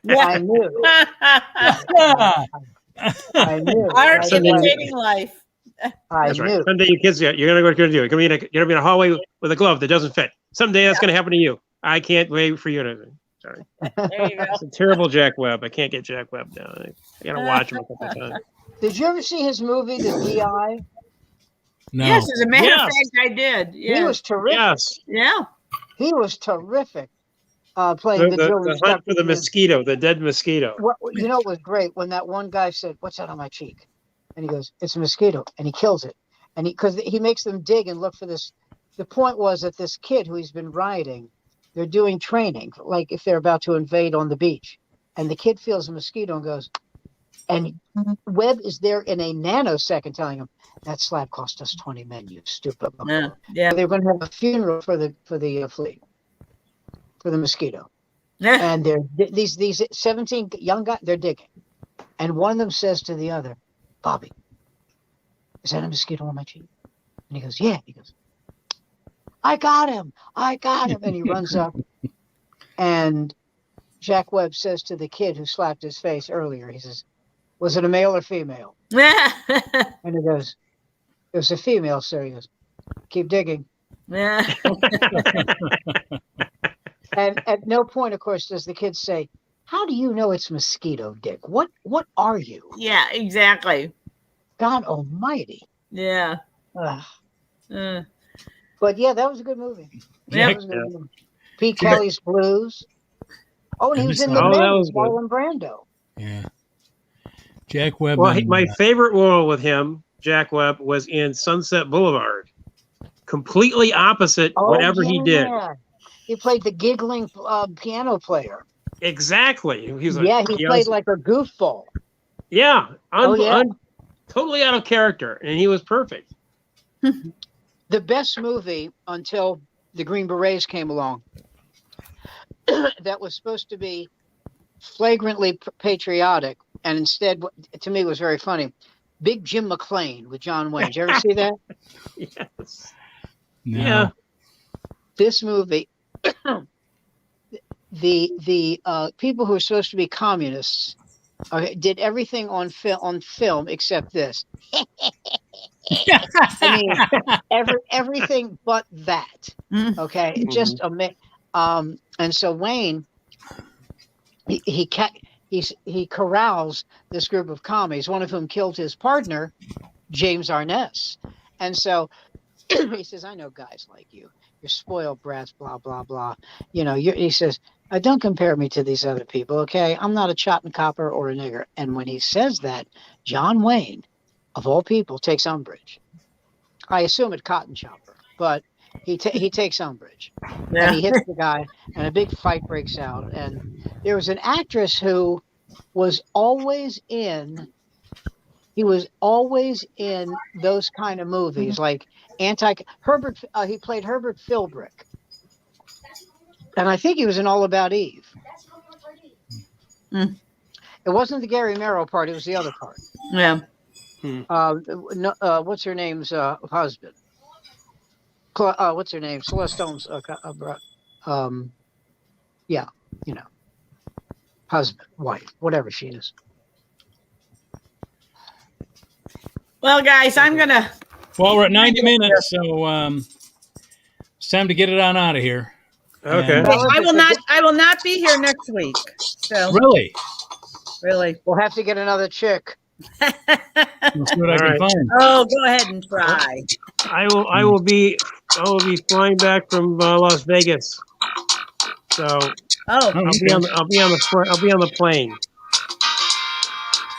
I knew. I knew. Art Right away. imitating life. I That's knew. right. Someday you kids, you're gonna go do it. You're gonna be in a hallway with a glove that doesn't fit. Someday that's gonna happen to you. I can't wait for you to. Sorry, There you go. it's a terrible Jack Webb. I can't get Jack Webb down. I gotta watch him a couple times. Did you ever see his movie, The DI? No. Yes, as a matter Yes. of fact, I did. Yeah. He was terrific. Yes, Yeah. He was terrific playing the Joe the hunt for the mosquito, the dead mosquito. What you know, it was great when that one guy said, "What's that on my cheek?" And he goes, "It's a mosquito," and he kills it. And because he makes them dig and look for this. The point was that this kid who he's been riding, they're doing training, like if they're about to invade on the beach, and the kid feels a mosquito and goes, and Webb is there in a nanosecond telling him, "That slab cost us 20 men, you stupid." Yeah. They were going to have a funeral for the flea, for the mosquito. Yeah. And they're these 17 young guys, they're digging. And one of them says to the other, "Bobby, is that a mosquito on my cheek?" And he goes, "Yeah." He goes, I got him. And he runs up. And Jack Webb says to the kid who slapped his face earlier, he says, "Was it a male or female?" And he goes, "It was a female, sir." He goes, "Keep digging." Yeah. And at no point, of course, does the kid say, "How do you know it's mosquito, Dick? What are you?" Yeah, exactly. God almighty. Yeah. Ugh. Uh, But yeah, that was a good movie. Yeah. That was a good movie. Pete Kelly's Blues. Oh, and he was in the Oh, that Men was with good. Marlon Brando. Yeah. Jack Webb. Well, and, my favorite role with him, Jack Webb, was in Sunset Boulevard. Completely opposite whatever he did. He played the giggling piano player. Exactly. He was He played like a goofball. Yeah, yeah. Totally out of character, and he was perfect. The best movie until the Green Berets came along that was supposed to be flagrantly patriotic, and instead, to me, was very funny. Big Jim McClane with John Wayne. Did you ever see that? Yes. no. Yeah. This movie, the people who are supposed to be communists did everything on film except this. I mean, everything but that. Okay, just and so Wayne, he corrals this group of commies, one of whom killed his partner, James Arness, and so he says, "I know guys like you. You're spoiled brats, blah blah blah. You know." He says, "Don't compare me to these other people, okay? I'm not a Chotton copper or a nigger." And when he says that, John Wayne, of all people, takes umbrage. I assume at Cotton Chopper, but he takes umbrage. Yeah. And he hits the guy, and a big fight breaks out. And there was an actress who was always in those kind of movies, like Herbert. He played Herbert Philbrick, and I think he was in All About Eve. Mm. It wasn't the Gary Merrill part; it was the other part. Yeah. What's her name's husband? What's her name? Celeste Stone's. Yeah, you know, husband, wife, whatever she is. Well, guys, I'm gonna. Well, we're at 90 minutes, so it's time to get it on out of here. Okay. And, I will not be here next week. So really? We'll have to get another chick. Let's see what I can right. find. Oh, go ahead and try. I will be flying back from Las Vegas. So Oh, Oh, I'll be on the plane.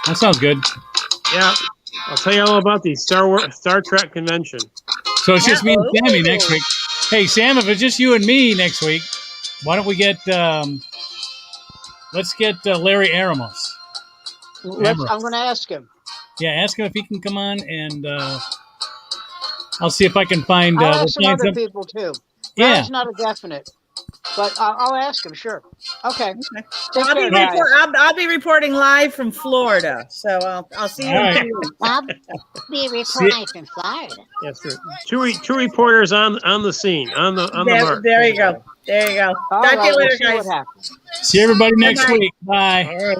that sounds good. Yeah. I'll tell you all about the Star Trek convention. So it's just me and Sammy Ooh. next week. Hey, Sam, if it's just you and me next week, why don't we get let's get Larry Aramos. I'm going to ask him. Yeah, ask him if he can come on, and I'll see if I can find. I'll we'll ask some find other people too. Yeah. Larry's not a definite, but I'll ask him. Sure. Okay. Take I'll care, be, guys. I'll be reporting live from Florida. So I'll see you. All right. in 2 weeks. I'll be reporting from Florida. Yes, sir. Two reporters on the scene on the mark. There you go. There you go. All Talk to right, you we'll later, see guys. what happens. See everybody next Bye-bye. week. Bye. All right.